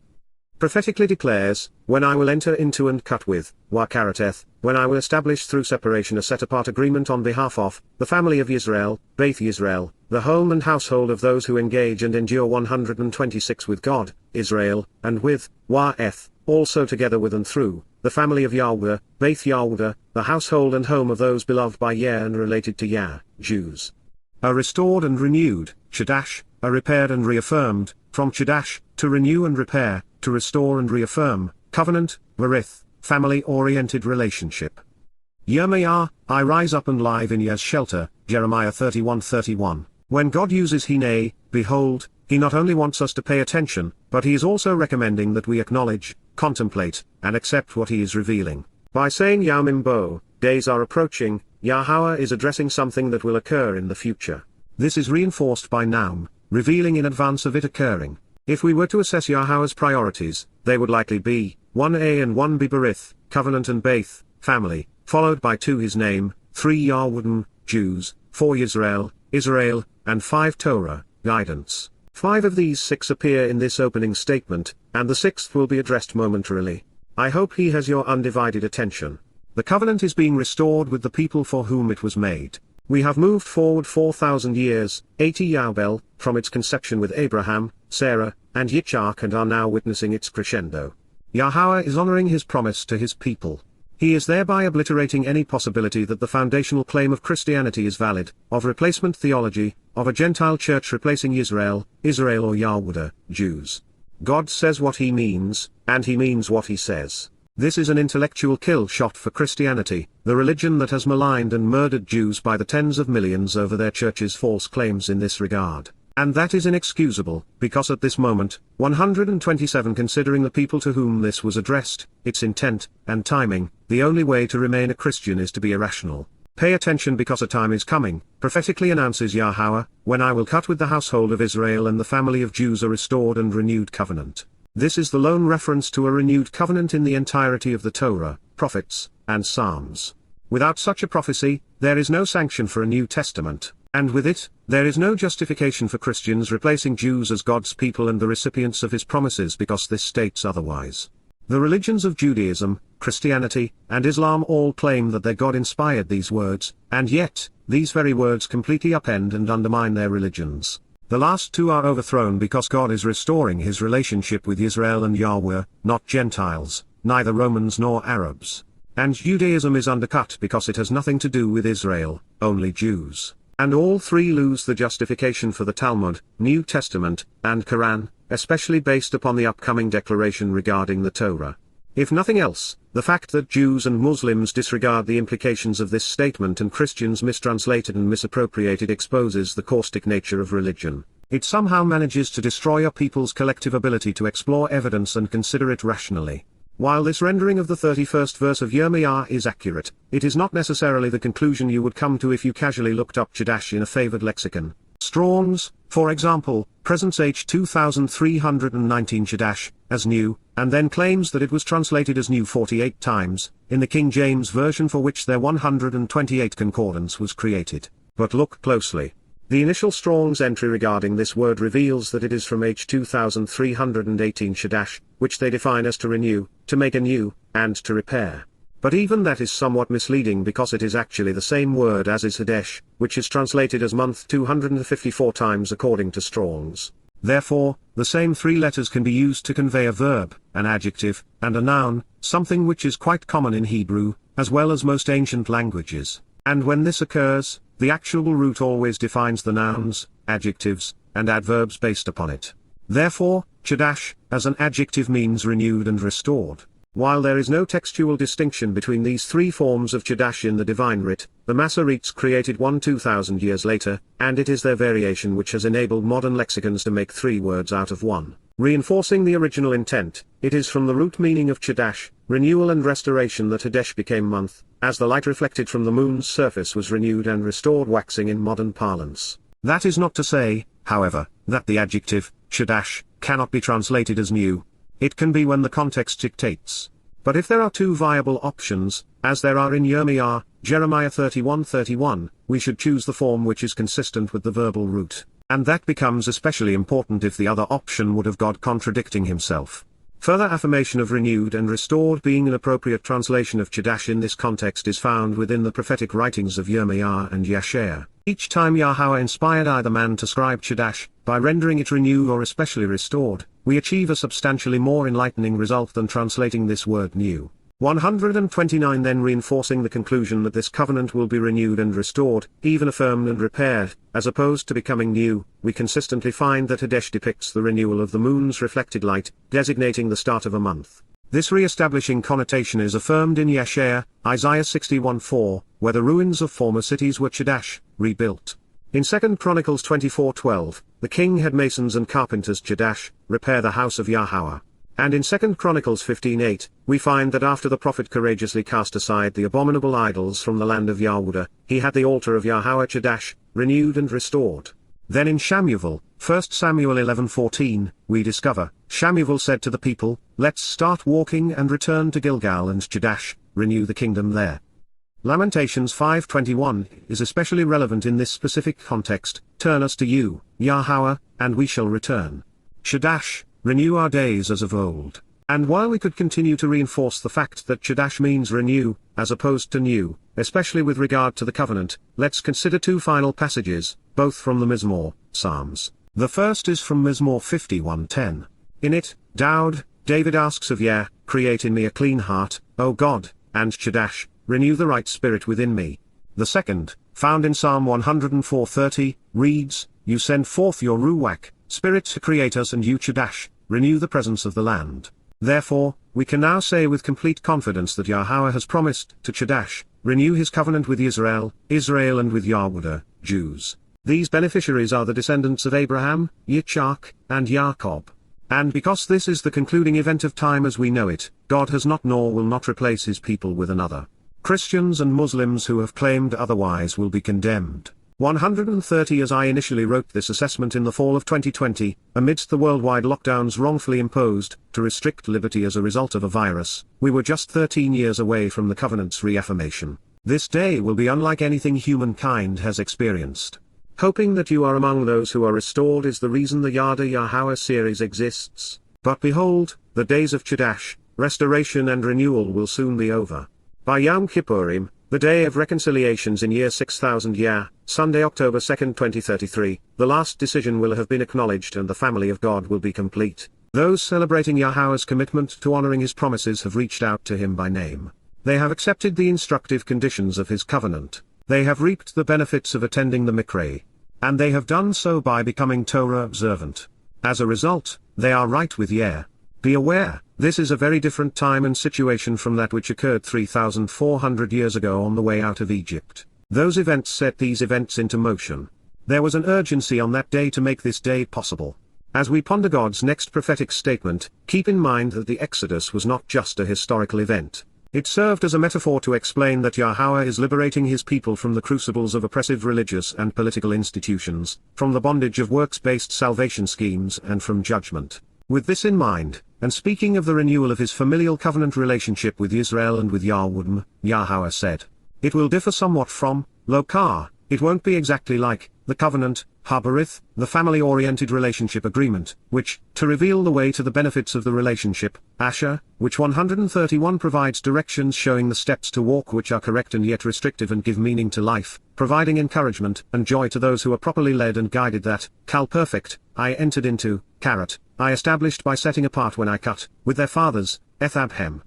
Speaker 1: Prophetically declares, when I will enter into and cut with, Wakarateth, when I will establish through separation a set-apart agreement on behalf of, the family of Yisrael, Beth Yisrael, the home and household of those who engage and endure 126 with God, Israel, and with, Wa'eth, also together with and through, the family of Yahweh, Beth Yahweh, the household and home of those beloved by Yah and related to Yah, Jews. A restored and renewed, chadash, a repaired and reaffirmed, from chadash, to renew and repair, to restore and reaffirm, covenant, beryth, family-oriented relationship. Yirmiyah, I rise up and live in Yah's shelter, Jeremiah 31:31. When God uses Hine, behold, he not only wants us to pay attention, but he is also recommending that we acknowledge, contemplate, and accept what he is revealing. By saying Yamimbo, days are approaching, Yahweh is addressing something that will occur in the future. This is reinforced by Naum, revealing in advance of it occurring. If we were to assess Yahweh's priorities, they would likely be, 1a and 1b beryth, covenant and Beth, family, followed by 2 his name, 3 Yahweh, Jews, 4 Yisrael, Israel, and 5 Torah, guidance. 5 of these 6 appear in this opening statement, and the 6th will be addressed momentarily. I hope he has your undivided attention. The covenant is being restored with the people for whom it was made. We have moved forward 4,000 years, 80 Yowbel, from its conception with Abraham, Sarah, and Yitschaq and are now witnessing its crescendo. Yahweh is honoring his promise to his people. He is thereby obliterating any possibility that the foundational claim of Christianity is valid, of replacement theology, of a Gentile church replacing Israel, Israel or Yahweh, Jews. God says what he means, and he means what he says. This is an intellectual kill shot for Christianity, the religion that has maligned and murdered Jews by the tens of millions over their church's false claims in this regard. And that is inexcusable, because at this moment, 127 considering the people to whom this was addressed, its intent, and timing, the only way to remain a Christian is to be irrational. Pay attention because a time is coming, prophetically announces Yahweh, when I will cut with the household of Israel and the family of Jews a restored and renewed covenant. This is the lone reference to a renewed covenant in the entirety of the Torah, prophets, and Psalms. Without such a prophecy, there is no sanction for a New Testament, and with it, there is no justification for Christians replacing Jews as God's people and the recipients of his promises because this states otherwise. The religions of Judaism, Christianity, and Islam all claim that their God inspired these words, and yet, these very words completely upend and undermine their religions. The last 2 are overthrown because God is restoring his relationship with Israel and Yahweh, not Gentiles, neither Romans nor Arabs. And Judaism is undercut because it has nothing to do with Israel, only Jews. And all 3 lose the justification for the Talmud, New Testament, and Quran, especially based upon the upcoming declaration regarding the Torah. If nothing else, the fact that Jews and Muslims disregard the implications of this statement and Christians mistranslated and misappropriated exposes the caustic nature of religion. It somehow manages to destroy a people's collective ability to explore evidence and consider it rationally. While this rendering of the 31st verse of Yirmiyah is accurate, it is not necessarily the conclusion you would come to if you casually looked up chadash in a favored lexicon. Strong's, for example, presents H 2319 chadash, as new, and then claims that it was translated as new 48 times, in the King James Version for which their 128 concordance was created. But look closely. The initial Strong's entry regarding this word reveals that it is from H 2318 chadash, which they define as to renew, to make anew, and to repair. But even that is somewhat misleading because it is actually the same word as is Hadesh, which is translated as month 254 times according to Strong's. Therefore, the same 3 letters can be used to convey a verb, an adjective, and a noun, something which is quite common in Hebrew, as well as most ancient languages. And when this occurs, the actual root always defines the nouns, adjectives, and adverbs based upon it. Therefore, chadash, as an adjective means renewed and restored. While there is no textual distinction between these three forms of chadash in the divine writ, the Masoretes created one 2,000 years later, and it is their variation which has enabled modern lexicons to make three words out of one. Reinforcing the original intent, it is from the root meaning of chadash, renewal and restoration, that Hadesh became month, as the light reflected from the moon's surface was renewed and restored, waxing in modern parlance. That is not to say, however, that the adjective, chadash, cannot be translated as new. It can be when the context dictates. But if there are two viable options, as there are in Yirmiyah, Jeremiah 31:31, we should choose the form which is consistent with the verbal root, and that becomes especially important if the other option would have God contradicting himself. Further affirmation of renewed and restored being an appropriate translation of chadash in this context is found within the prophetic writings of Yirmiyah and Yeshaya. Each time Yahweh inspired either man to scribe chadash, by rendering it renewed or especially restored, we achieve a substantially more enlightening result than translating this word new. 129 Then reinforcing the conclusion that this covenant will be renewed and restored, even affirmed and repaired, as opposed to becoming new, we consistently find that Hadesh depicts the renewal of the moon's reflected light, designating the start of a month. This re-establishing connotation is affirmed in Yeshaya, Isaiah 61:4, where the ruins of former cities were chadash, rebuilt. In 2 Chronicles 24:12, the king had masons and carpenters chadash, repair the house of Yahowah. And in 2 Chronicles 15:8, we find that after the prophet courageously cast aside the abominable idols from the land of Yowbel, he had the altar of Yahowah chadash, renewed and restored. Then in Shamuel, 1 Samuel 11:14, we discover, Shamuel said to the people, "Let's start walking and return to Gilgal and Chadash, renew the kingdom there." Lamentations 5:21 is especially relevant in this specific context, "Turn us to you, Yahweh, and we shall return. Chadash, renew our days as of old." And while we could continue to reinforce the fact that chadash means renew, as opposed to new, especially with regard to the covenant, let's consider two final passages, both from the Mizmor, Psalms. The first is from Mizmor 51:10. In it, David asks of Yah, "Create in me a clean heart, O God, and chadash, renew the right spirit within me." The second, found in Psalm 104:30, reads, "You send forth your Ruach, Spirit to create us, and you chadash, renew the presence of the land." Therefore, we can now say with complete confidence that Yahweh has promised to chadash, renew his covenant with Israel and with Yowbel, Jews. These beneficiaries are the descendants of Abraham, Yitschaq, and Jacob. And because this is the concluding event of time as we know it, God has not nor will not replace his people with another. Christians and Muslims who have claimed otherwise will be condemned. 130 As I initially wrote this assessment in the fall of 2020, amidst the worldwide lockdowns wrongfully imposed, to restrict liberty as a result of a virus, we were just 13 years away from the covenant's reaffirmation. This day will be unlike anything humankind has experienced. Hoping that you are among those who are restored is the reason the Yada Yahowah series exists. But behold, the days of chadash, restoration and renewal will soon be over. By Yom Kippurim, the day of reconciliations in year 6000 Yah, Sunday October 2, 2033, the last decision will have been acknowledged and the family of God will be complete. Those celebrating Yahweh's commitment to honoring his promises have reached out to him by name. They have accepted the instructive conditions of his covenant. They have reaped the benefits of attending the Mikra. And they have done so by becoming Torah observant. As a result, they are right with Yah. Be aware, this is a very different time and situation from that which occurred 3,400 years ago on the way out of Egypt. Those events set these events into motion. There was an urgency on that day to make this day possible. As we ponder God's next prophetic statement, keep in mind that the Exodus was not just a historical event. It served as a metaphor to explain that Yahweh is liberating his people from the crucibles of oppressive religious and political institutions, from the bondage of works-based salvation schemes and from judgment. With this in mind, and speaking of the renewal of his familial covenant relationship with Israel and with Yahweh, Yahweh said, "It will differ somewhat from, Lokar, it won't be exactly like, the covenant, beryth, the family-oriented relationship agreement, which, to reveal the way to the benefits of the relationship, Asher, which 131 provides directions showing the steps to walk which are correct and yet restrictive and give meaning to life, providing encouragement and joy to those who are properly led and guided that, Kal perfect, I entered into, Karat, I established by setting apart when I cut, with their fathers, Ethabhem.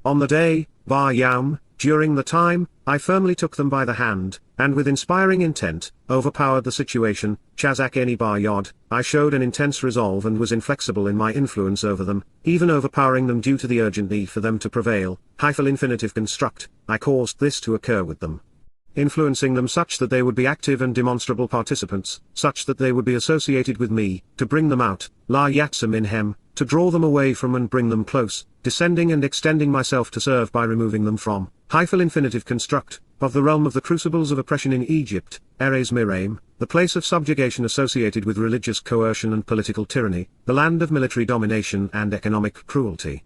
Speaker 1: On the day, Bar Yam, during the time, I firmly took them by the hand, and with inspiring intent, overpowered the situation. Chazak eni bar yod, I showed an intense resolve and was inflexible in my influence over them, even overpowering them due to the urgent need for them to prevail. Hyphal infinitive construct, I caused this to occur with them, influencing them such that they would be active and demonstrable participants, such that they would be associated with me, to bring them out, la yatsam in hem, to draw them away from and bring them close, descending and extending myself to serve by removing them from, hyphal infinitive construct, of the realm of the crucibles of oppression in Egypt, Eres Miraim, the place of subjugation associated with religious coercion and political tyranny, the land of military domination and economic cruelty.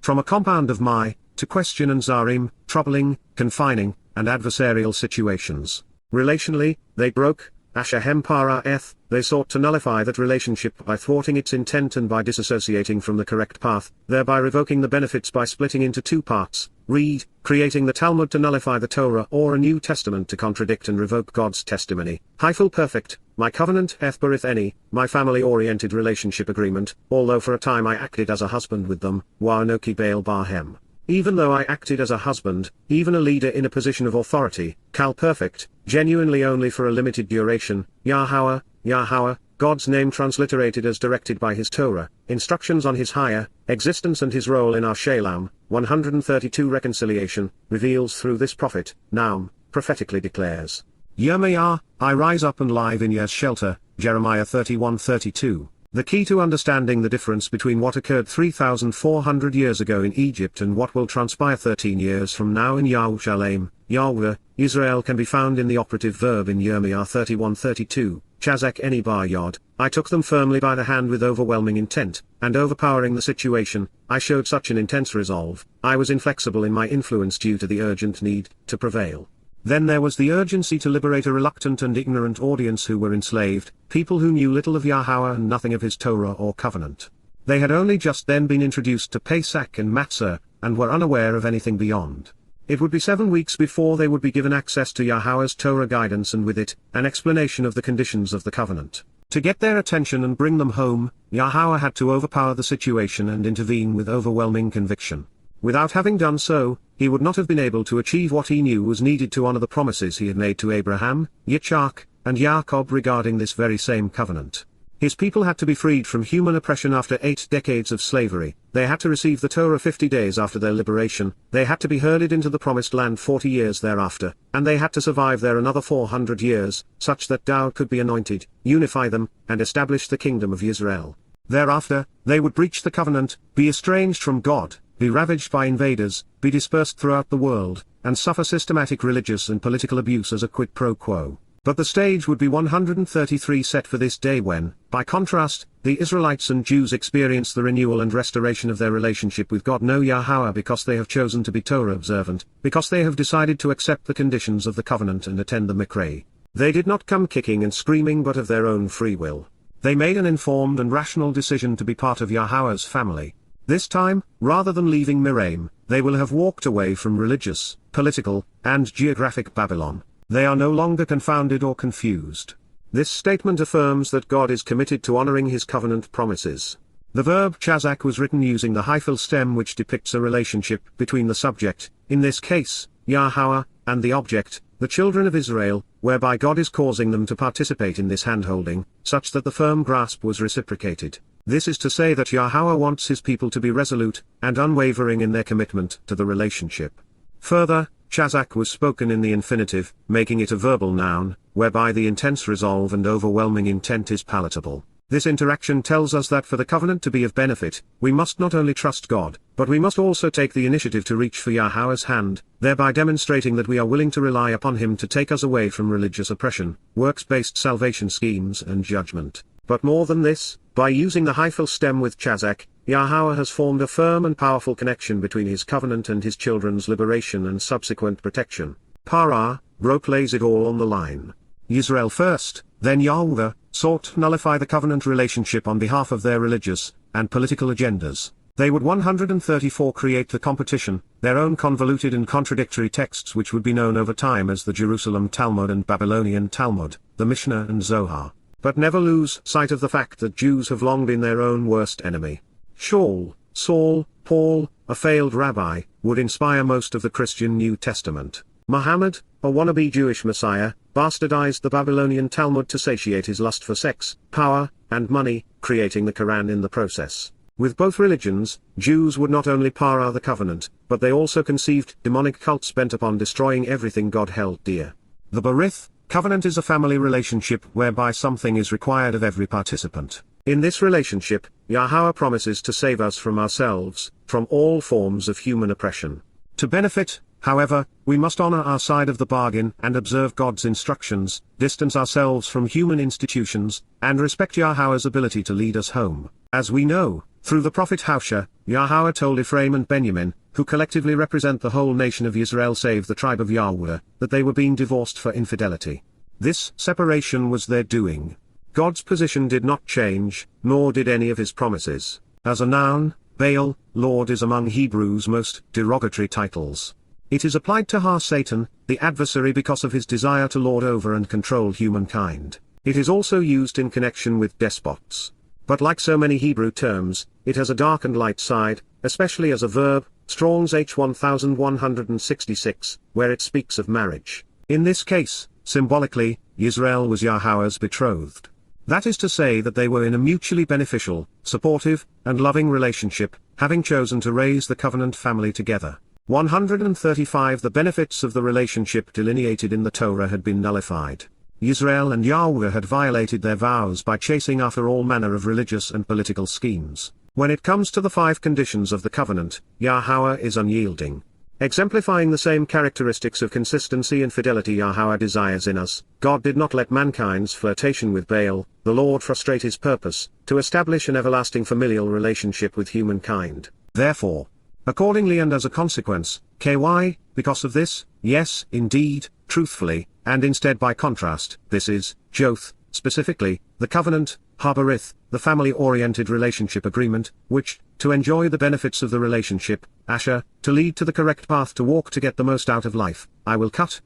Speaker 1: From a compound of my, to question and zarim, troubling, confining, and adversarial situations. Relationally, they broke, Ashahem para eth, they sought to nullify that relationship by thwarting its intent and by disassociating from the correct path, thereby revoking the benefits by splitting into two parts, read, creating the Talmud to nullify the Torah or a New Testament to contradict and revoke God's testimony. Hyphal perfect, my covenant eth beryth any, my family-oriented relationship agreement, although for a time I acted as a husband with them, wa anoki baal barhem. Even though I acted as a husband, even a leader in a position of authority, Kal perfect, genuinely only for a limited duration, Yahowah, Yahowah, God's name transliterated as directed by his Torah, instructions on his higher existence and his role in our Shalom, 132 reconciliation, reveals through this prophet, Naum, prophetically declares, Yirmiyah, I rise up and live in Yah's shelter, Jeremiah 31:32. The key to understanding the difference between what occurred 3,400 years ago in Egypt and what will transpire 13 years from now in Yerushalayim, Yowbel, Israel can be found in the operative verb in Yirmiyah 31:32, Chazak eni bar yod, I took them firmly by the hand with overwhelming intent, and overpowering the situation, I showed such an intense resolve, I was inflexible in my influence due to the urgent need to prevail. Then there was the urgency to liberate a reluctant and ignorant audience who were enslaved, people who knew little of Yahowah and nothing of his Torah or covenant. They had only just then been introduced to Pesach and Matzah, and were unaware of anything beyond. It would be 7 weeks before they would be given access to Yahowah's Torah guidance and with it, an explanation of the conditions of the covenant. To get their attention and bring them home, Yahowah had to overpower the situation and intervene with overwhelming conviction. Without having done so, he would not have been able to achieve what he knew was needed to honor the promises he had made to Abraham, Yitschaq, and Jacob regarding this very same covenant. His people had to be freed from human oppression after 8 decades of slavery, they had to receive the Torah 50 days after their liberation, they had to be herded into the promised land 40 years thereafter, and they had to survive there another 400 years, such that Dowd could be anointed, unify them, and establish the kingdom of Yisrael. Thereafter, they would breach the covenant, be estranged from God, be ravaged by invaders, be dispersed throughout the world, and suffer systematic religious and political abuse as a quid pro quo. But the stage would be 133 set for this day when, by contrast, the Israelites and Jews experience the renewal and restoration of their relationship with God know Yahowah because they have chosen to be Torah observant, because they have decided to accept the conditions of the covenant and attend the Mikra. They did not come kicking and screaming but of their own free will. They made an informed and rational decision to be part of Yahowah's family. This time, rather than leaving Miraim, they will have walked away from religious, political, and geographic Babylon. They are no longer confounded or confused. This statement affirms that God is committed to honoring his covenant promises. The verb chazak was written using the hyphal stem which depicts a relationship between the subject, in this case, Yahowah, and the object, the children of Israel, whereby God is causing them to participate in this handholding, such that the firm grasp was reciprocated. This is to say that Yahowah wants his people to be resolute, and unwavering in their commitment to the relationship. Further, chazak was spoken in the infinitive, making it a verbal noun, whereby the intense resolve and overwhelming intent is palatable. This interaction tells us that for the covenant to be of benefit, we must not only trust God, but we must also take the initiative to reach for Yahowah's hand, thereby demonstrating that we are willing to rely upon him to take us away from religious oppression, works-based salvation schemes and judgment. But more than this, by using the hyphal stem with chazak, Yahowah has formed a firm and powerful connection between his covenant and his children's liberation and subsequent protection. Para, broke lays it all on the line. Yisrael first, then Yahweh, sought to nullify the covenant relationship on behalf of their religious and political agendas. They would 134 create the competition, their own convoluted and contradictory texts which would be known over time as the Jerusalem Talmud and Babylonian Talmud, the Mishnah and Zohar. But never lose sight of the fact that Jews have long been their own worst enemy. Saul, Paul, a failed rabbi, would inspire most of the Christian New Testament. Muhammad, a wannabe Jewish messiah, bastardized the Babylonian Talmud to satiate his lust for sex, power, and money, creating the Quran in the process. With both religions, Jews would not only para the covenant, but they also conceived demonic cults bent upon destroying everything God held dear. The beryth, covenant, is a family relationship whereby something is required of every participant. In this relationship, Yahowah promises to save us from ourselves, from all forms of human oppression. To benefit, however, we must honor our side of the bargain and observe God's instructions, distance ourselves from human institutions, and respect Yahowah's ability to lead us home. As we know, through the prophet Howsha, Yahowah told Ephraim and Benjamin, who collectively represent the whole nation of Israel save the tribe of Yowbel, that they were being divorced for infidelity. This separation was their doing. God's position did not change, nor did any of his promises. As a noun, Baal, Lord, is among Hebrew's most derogatory titles. It is applied to Satan, the adversary, because of his desire to lord over and control humankind. It is also used in connection with despots. But like so many Hebrew terms, it has a dark and light side, especially as a verb, Strong's H1166, where it speaks of marriage. In this case, symbolically, Yisrael was Yahowah's betrothed. That is to say that they were in a mutually beneficial, supportive, and loving relationship, having chosen to raise the covenant family together. 135 The benefits of the relationship delineated in the Torah had been nullified. Yisrael and Yahweh had violated their vows by chasing after all manner of religious and political schemes. When it comes to the 5 conditions of the covenant, Yahowah is unyielding. Exemplifying the same characteristics of consistency and fidelity Yahowah desires in us, God did not let mankind's flirtation with Baal, the Lord, frustrate his purpose, to establish an everlasting familial relationship with humankind. Therefore, accordingly and as a consequence, because of this, yes, indeed, truthfully, and instead by contrast, this is, Joth, specifically, the covenant, beryth, the family-oriented relationship agreement, which, to enjoy the benefits of the relationship, Asher, to lead to the correct path to walk to get the most out of life, I will cut,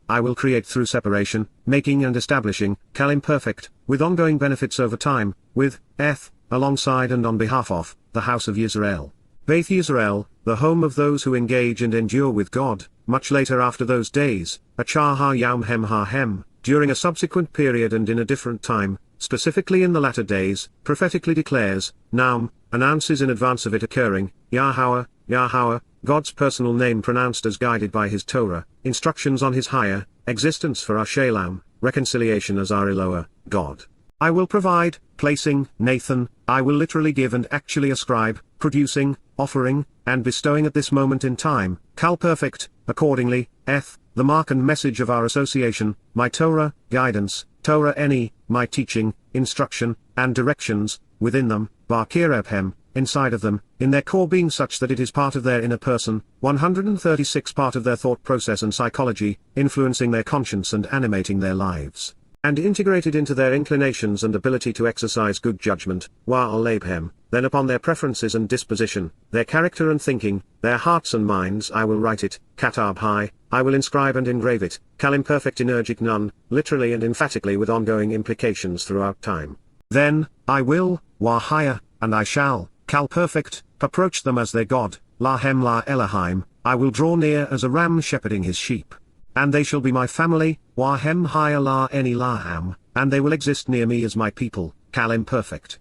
Speaker 1: I will create through separation, making and establishing, imperfect, with ongoing benefits over time, with, alongside and on behalf of, the house of Yisrael. Beit Yisrael, the home of those who engage and endure with God, much later after those days, Achar ha-yam ha-hem, during a subsequent period and in a different time, specifically in the latter days, prophetically declares, Naum, announces in advance of it occurring, Yahowah, God's personal name pronounced as guided by his Torah, instructions on his higher, existence for our Shalom, reconciliation as our Eloah, God. I will provide, placing, Nathan, I will literally give and actually ascribe, producing, offering, and bestowing at this moment in time, perfect, accordingly, the mark and message of our association, my Torah, guidance, Torah my teaching, instruction, and directions, within them, Kirabhem, inside of them, in their core being such that it is part of their inner person, 136 part of their thought process and psychology, influencing their conscience and animating their lives, and integrated into their inclinations and ability to exercise good judgment, Wa'alabhem, then upon their preferences and disposition, their character and thinking, their hearts and minds I will write it, Katab High, I will inscribe and engrave it, Imperfect energic none, literally and emphatically with ongoing implications throughout time. Then, I will, Wahaya, and I shall, Perfect, approach them as their God, Lahem La Elohim, I will draw near as a ram shepherding his sheep. And they shall be my family, Wahem Haya La Eni Laham, and they will exist near me as my people, Imperfect.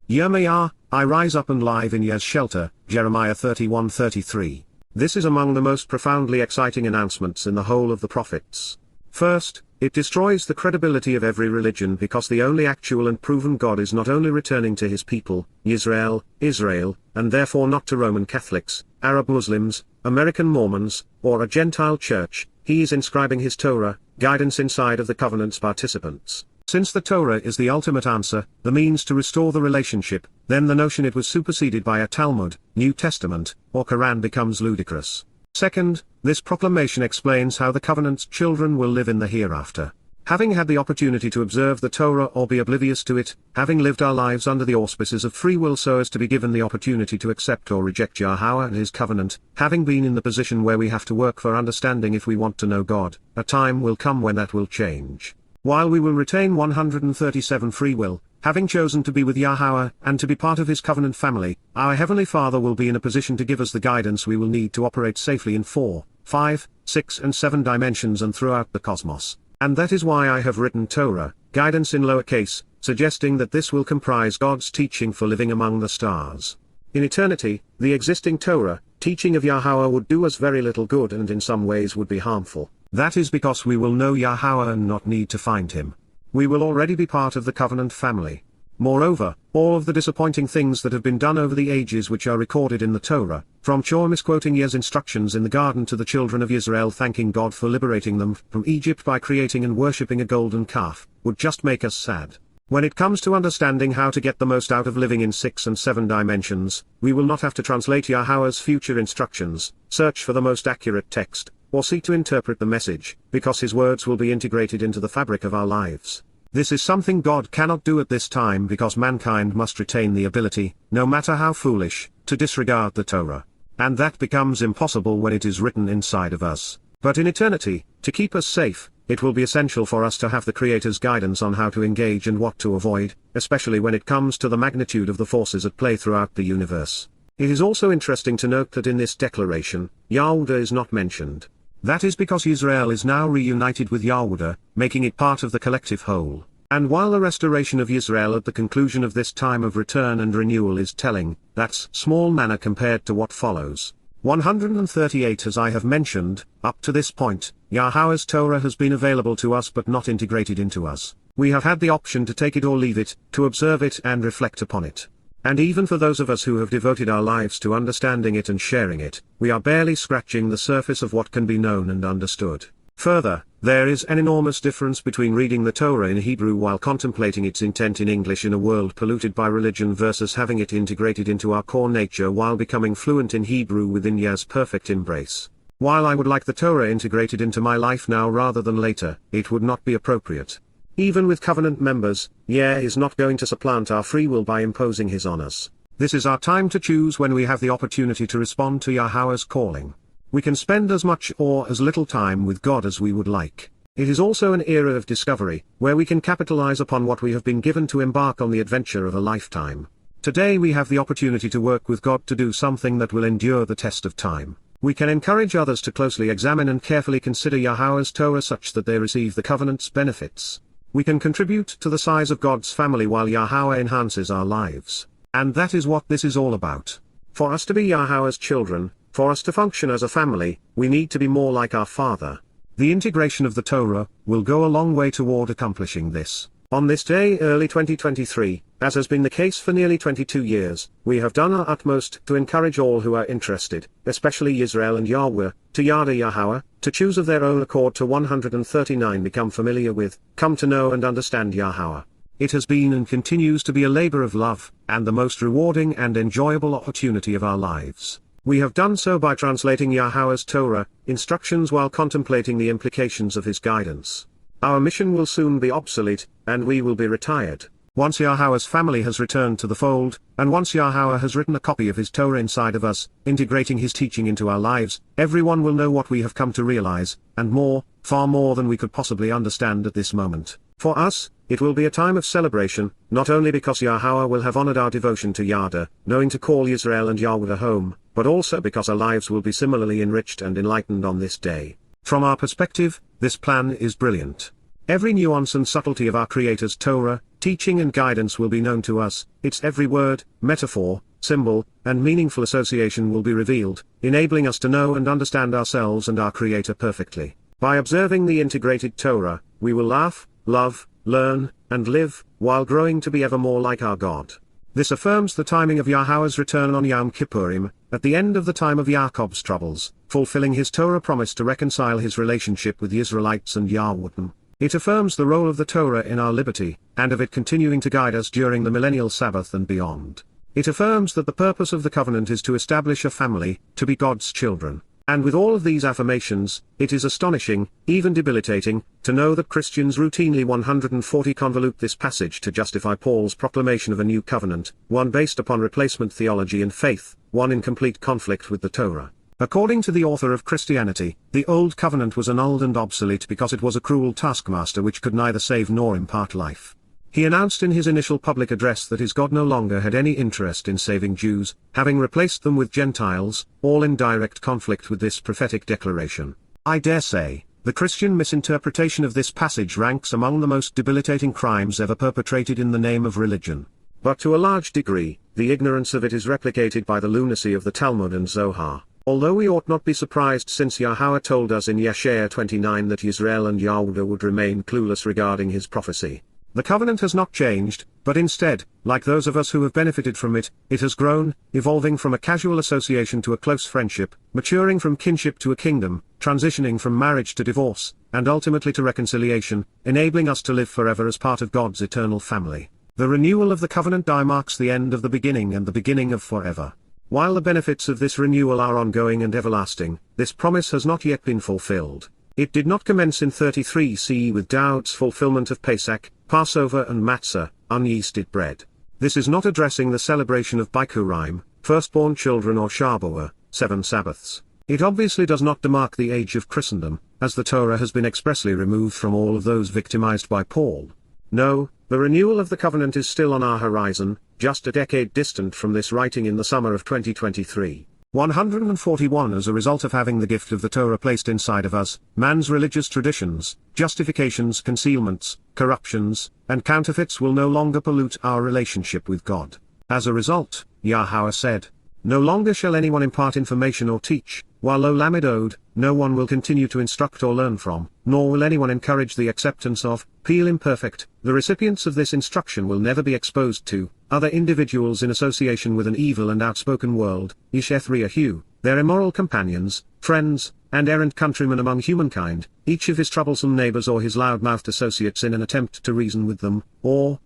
Speaker 1: Yirmiyah, I rise up and live in Yah's shelter, Jeremiah 31:33. This is among the most profoundly exciting announcements in the whole of the prophets. First, it destroys the credibility of every religion because the only actual and proven God is not only returning to his people, Israel, and therefore not to Roman Catholics, Arab Muslims, American Mormons, or a Gentile church, he is inscribing his Torah, guidance inside of the covenant's participants. Since the Torah is the ultimate answer, the means to restore the relationship, then the notion it was superseded by a Talmud, New Testament, or Quran becomes ludicrous. Second, this proclamation explains how the covenant's children will live in the hereafter. Having had the opportunity to observe the Torah or be oblivious to it, having lived our lives under the auspices of free will so as to be given the opportunity to accept or reject Yahowah and his covenant, having been in the position where we have to work for understanding if we want to know God, a time will come when that will change. While we will retain 137 free will, having chosen to be with Yahweh and to be part of his covenant family, our Heavenly Father will be in a position to give us the guidance we will need to operate safely in 4, 5, 6 and 7 dimensions and throughout the cosmos. And that is why I have written Torah, guidance in lowercase, suggesting that this will comprise God's teaching for living among the stars. In eternity, the existing Torah, teaching of Yahweh would do us very little good and in some ways would be harmful. That is because we will know Yahweh and not need to find him. We will already be part of the covenant family. Moreover, all of the disappointing things that have been done over the ages which are recorded in the Torah, from Chawah misquoting Yah's instructions in the garden to the children of Israel thanking God for liberating them from Egypt by creating and worshipping a golden calf, would just make us sad. When it comes to understanding how to get the most out of living in 6 and 7 dimensions, we will not have to translate Yahweh's future instructions, search for the most accurate text, or seek to interpret the message, because his words will be integrated into the fabric of our lives. This is something God cannot do at this time because mankind must retain the ability, no matter how foolish, to disregard the Torah. And that becomes impossible when it is written inside of us. But in eternity, to keep us safe, it will be essential for us to have the Creator's guidance on how to engage and what to avoid, especially when it comes to the magnitude of the forces at play throughout the universe. It is also interesting to note that in this declaration, Yowbel is not mentioned. That is because Israel is now reunited with Yowbel, making it part of the collective whole. And while the restoration of Israel at the conclusion of this time of return and renewal is telling, that's small manner compared to what follows. 138 As I have mentioned, up to this point, Yahweh's Torah has been available to us but not integrated into us. We have had the option to take it or leave it, to observe it and reflect upon it. And even for those of us who have devoted our lives to understanding it and sharing it, we are barely scratching the surface of what can be known and understood. Further, there is an enormous difference between reading the Torah in Hebrew while contemplating its intent in English in a world polluted by religion versus having it integrated into our core nature while becoming fluent in Hebrew within Yah's perfect embrace. While I would like the Torah integrated into my life now rather than later, it would not be appropriate. Even with covenant members, Yah is not going to supplant our free will by imposing his on us. This is our time to choose when we have the opportunity to respond to Yahweh's calling. We can spend as much or as little time with God as we would like. It is also an era of discovery, where we can capitalize upon what we have been given to embark on the adventure of a lifetime. Today we have the opportunity to work with God to do something that will endure the test of time. We can encourage others to closely examine and carefully consider Yahweh's Torah such that they receive the covenant's benefits. We can contribute to the size of God's family while Yahweh enhances our lives. And that is what this is all about. For us to be Yahweh's children, for us to function as a family, we need to be more like our Father. The integration of the Torah will go a long way toward accomplishing this. On this day early 2023, as has been the case for nearly 22 years, we have done our utmost to encourage all who are interested, especially Israel and Yahweh, to Yada Yahowah, to choose of their own accord to 139 become familiar with, come to know and understand Yahweh. It has been and continues to be a labor of love, and the most rewarding and enjoyable opportunity of our lives. We have done so by translating Yahweh's Torah instructions while contemplating the implications of his guidance. Our mission will soon be obsolete, and we will be retired. Once Yahweh's family has returned to the fold, and once Yahweh has written a copy of his Torah inside of us, integrating his teaching into our lives, everyone will know what we have come to realize, and more, far more than we could possibly understand at this moment. For us, it will be a time of celebration, not only because Yahweh will have honored our devotion to Yada, knowing to call Israel and Yahweh home, but also because our lives will be similarly enriched and enlightened on this day. From our perspective, this plan is brilliant. Every nuance and subtlety of our Creator's Torah, teaching and guidance will be known to us, its every word, metaphor, symbol, and meaningful association will be revealed, enabling us to know and understand ourselves and our Creator perfectly. By observing the integrated Torah, we will laugh, love, learn, and live, while growing to be ever more like our God. This affirms the timing of Yahweh's return on Yom Kippurim, at the end of the time of Jacob's troubles, fulfilling his Torah promise to reconcile his relationship with the Israelites and Yahweh. It affirms the role of the Torah in our liberty, and of it continuing to guide us during the millennial Sabbath and beyond. It affirms that the purpose of the covenant is to establish a family, to be God's children. And with all of these affirmations, it is astonishing, even debilitating, to know that Christians routinely 140 convolute this passage to justify Paul's proclamation of a new covenant, one based upon replacement theology and faith, one in complete conflict with the Torah. According to the author of Christianity, the Old Covenant was annulled and obsolete because it was a cruel taskmaster which could neither save nor impart life. He announced in his initial public address that his God no longer had any interest in saving Jews, having replaced them with Gentiles, all in direct conflict with this prophetic declaration. I dare say, the Christian misinterpretation of this passage ranks among the most debilitating crimes ever perpetrated in the name of religion. But to a large degree, the ignorance of it is replicated by the lunacy of the Talmud and Zohar. Although we ought not be surprised, since Yahweh told us in Yeshaya 29 that Yisrael and Yowbel would remain clueless regarding his prophecy. The covenant has not changed, but instead, like those of us who have benefited from it, it has grown, evolving from a casual association to a close friendship, maturing from kinship to a kingdom, transitioning from marriage to divorce, and ultimately to reconciliation, enabling us to live forever as part of God's eternal family. The renewal of the covenant marks the end of the beginning and the beginning of forever. While the benefits of this renewal are ongoing and everlasting, this promise has not yet been fulfilled. It did not commence in 33 CE with Dowd's fulfillment of Pesach, Passover and Matzah, unyeasted bread. This is not addressing the celebration of Bikurim, firstborn children or Shabat, 7 Sabbaths. It obviously does not demark the age of Christendom, as the Torah has been expressly removed from all of those victimized by Paul. No, the renewal of the covenant is still on our horizon, just a decade distant from this writing in the summer of 2023. 141 As a result of having the gift of the Torah placed inside of us, man's religious traditions, justifications, concealments, corruptions, and counterfeits will no longer pollute our relationship with God. As a result, Yahweh said, "No longer shall anyone impart information or teach, while lo lamidod, no one will continue to instruct or learn from, nor will anyone encourage the acceptance of, peel imperfect, the recipients of this instruction will never be exposed to, other individuals in association with an evil and outspoken world, Yithrib, their immoral companions, friends, and errant countrymen among humankind, each of his troublesome neighbors or his loudmouthed associates in an attempt to reason with them, or,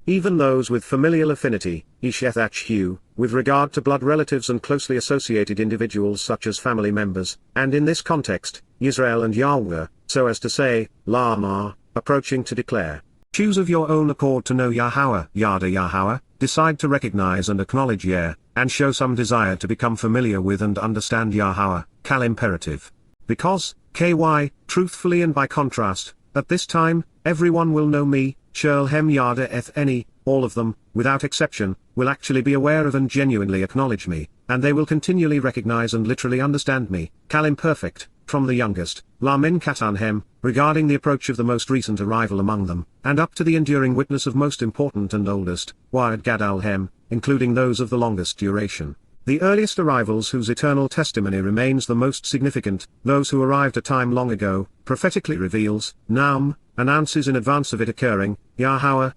Speaker 1: even those with familial affinity, Yitschaq, with regard to blood relatives and closely associated individuals such as family members, and in this context, Yisrael and Yahweh, so as to say, Lama, approaching to declare. Choose of your own accord to know Yahweh, Yada Yahowah, decide to recognize and acknowledge Yah, and show some desire to become familiar with and understand Yahweh, Kal imperative. Because, truthfully and by contrast, at this time, everyone will know me, Shirl hem Yada any, all of them, without exception, will actually be aware of and genuinely acknowledge me, and they will continually recognize and literally understand me, Kal imperfect, from the youngest, Lamin Katan hem, regarding the approach of the most recent arrival among them, and up to the enduring witness of most important and oldest, Wad Gadal hem, including those of the longest duration. The earliest arrivals whose eternal testimony remains the most significant, those who arrived a time long ago, prophetically reveals, Naum, announces in advance of it occurring, Yahweh,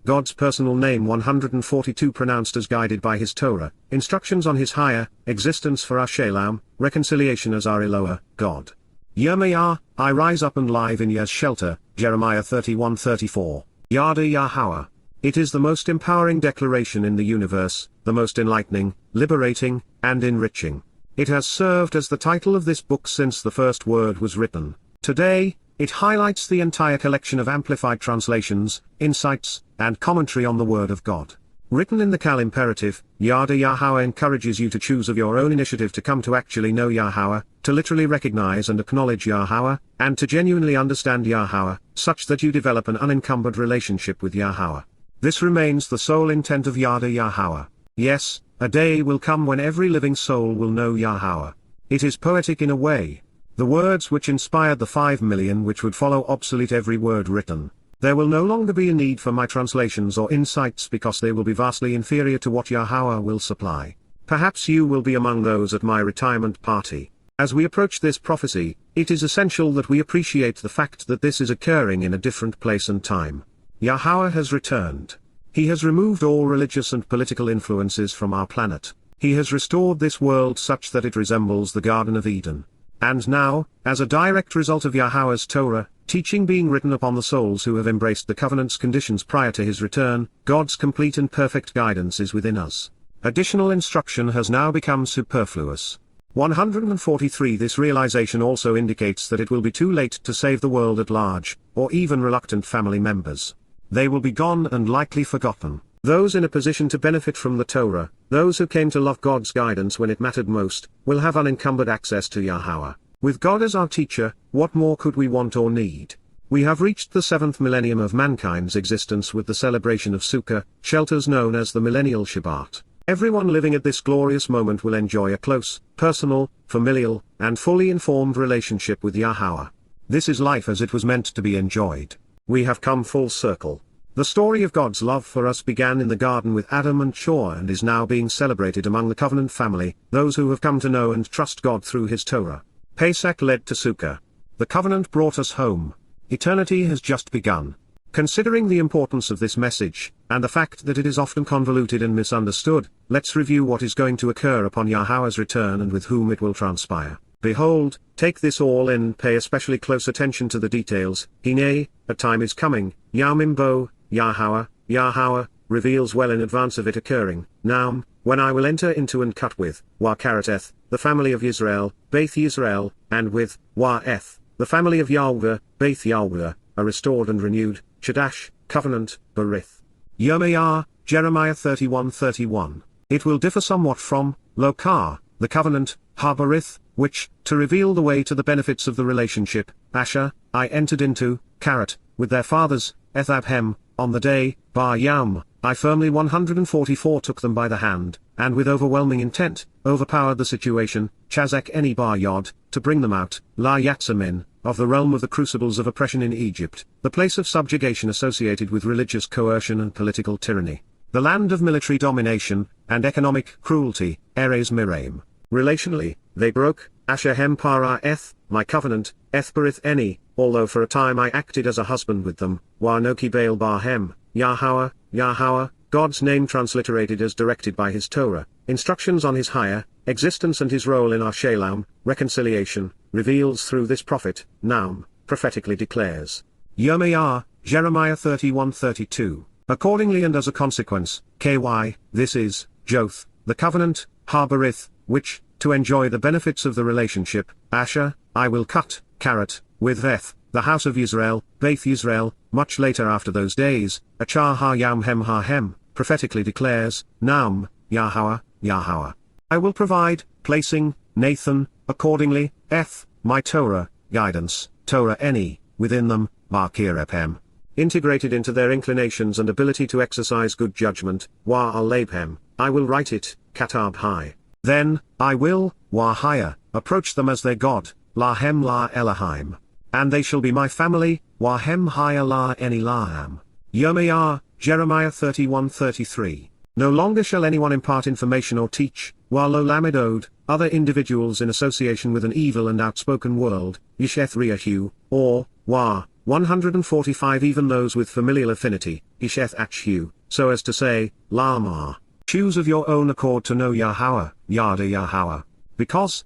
Speaker 1: God's personal name 142 pronounced as guided by his Torah, instructions on his higher, existence for our Shalom, reconciliation as our Eloah, God. Yirmiyah, I rise up and live in Yah's shelter, Jeremiah 31:34. Yada Yahowah. It is the most empowering declaration in the universe, the most enlightening, liberating, and enriching. It has served as the title of this book since the first word was written. Today, it highlights the entire collection of amplified translations, insights, and commentary on the Word of God. Written in the Kal imperative, Yada Yahowah encourages you to choose of your own initiative to come to actually know Yahweh, to literally recognize and acknowledge Yahweh, and to genuinely understand Yahweh, such that you develop an unencumbered relationship with Yahweh. This remains the sole intent of Yada Yahowah. Yes, a day will come when every living soul will know Yahweh. It is poetic in a way. The words which inspired the 5 million which would follow obsolete every word written. There will no longer be a need for my translations or insights because they will be vastly inferior to what Yahweh will supply. Perhaps you will be among those at my retirement party. As we approach this prophecy, it is essential that we appreciate the fact that this is occurring in a different place and time. Yahweh has returned. He has removed all religious and political influences from our planet. He has restored this world such that it resembles the Garden of Eden. And now, as a direct result of Yahweh's Torah, teaching being written upon the souls who have embraced the covenant's conditions prior to his return, God's complete and perfect guidance is within us. Additional instruction has now become superfluous. 143 This realization also indicates that it will be too late to save the world at large, or even reluctant family members. They will be gone and likely forgotten. Those in a position to benefit from the Torah, those who came to love God's guidance when it mattered most, will have unencumbered access to Yahweh. With God as our teacher, what more could we want or need? We have reached the 7th millennium of mankind's existence with the celebration of Sukkah, shelters known as the millennial Shabat. Everyone living at this glorious moment will enjoy a close, personal, familial, and fully informed relationship with Yahowah. This is life as it was meant to be enjoyed. We have come full circle. The story of God's love for us began in the garden with Adam and Chawah and is now being celebrated among the covenant family, those who have come to know and trust God through his Torah. Pesach led to Sukkah. The covenant brought us home. Eternity has just begun. Considering the importance of this message, and the fact that it is often convoluted and misunderstood, let's review what is going to occur upon Yahowah's return and with whom it will transpire. Behold, take this all in, pay especially close attention to the details. Hine, a time is coming, Yawmimbo, Yahowah reveals well in advance of it occurring, Naum, when I will enter into and cut with, Karateth, the family of Yisrael, Beth Yisrael, and with, Eth, the family of Yowbel, Beth Yowbel, a restored and renewed, chadash, covenant, beryth. Yirmiyah, Jeremiah 31:31. It will differ somewhat from, Lokar, the covenant, beryth, which, to reveal the way to the benefits of the relationship, Asher, I entered into, Karat, with their fathers, Ethabhem, on the day, Bar Yam, I firmly 144 took them by the hand, and with overwhelming intent, overpowered the situation, Chazak eni Bar Yod, to bring them out, La Yatsamin, of the realm of the crucibles of oppression in Egypt, the place of subjugation associated with religious coercion and political tyranny, the land of military domination, and economic cruelty, Eres Miraim. Relationally, they broke, Asherhem para eth, my covenant, ethberith eni, although for a time I acted as a husband with them, Warnoki Baal Barhem, Yahowah, God's name transliterated as directed by his Torah, instructions on his higher existence and his role in our Shalom, reconciliation, reveals through this prophet, Naum, prophetically declares. Yirmiyah, Jeremiah 31:32. Accordingly and as a consequence, this is, Joth, the covenant, beryth, which, to enjoy the benefits of the relationship, Asher, I will cut, Karat, with Eth, the house of Yisrael, Beth Yisrael, much later after those days, Achar ha-yam hem ha-hem, prophetically declares, Naum, Yahowah. I will provide, placing, Nathan, accordingly, Eth, my Torah, guidance, Torah eni, within them, Barkirephem. Integrated into their inclinations and ability to exercise good judgment, Wa-al-labhem, I will write it, Katab hai. Then, I will, Wahaya, approach them as their God, Lahem la Elohim. And they shall be my family, Wahem haya la eni laham. Yirmiyah, Jeremiah 31:33. No longer shall anyone impart information or teach, Walo lamidod, other individuals in association with an evil and outspoken world, Yisheth or, 145 even those with familial affinity, Isheth Achhu, so as to say, Lama. Choose of your own accord to know Yahowah, Yada Yahowah. Because,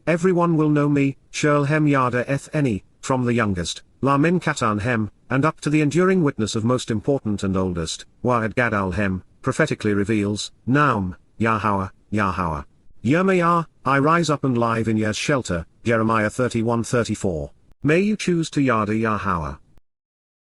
Speaker 1: everyone will know me, Shurlhem Yada Eth Eni, from the youngest, Lamin Katan Hem, and up to the enduring witness of most important and oldest, Wa'ad Gadal Hem, prophetically reveals, Naum, Yahowah. Yirmiyah, I rise up and live in Yah's shelter, Jeremiah 31:34. May you choose to Yada Yahowah.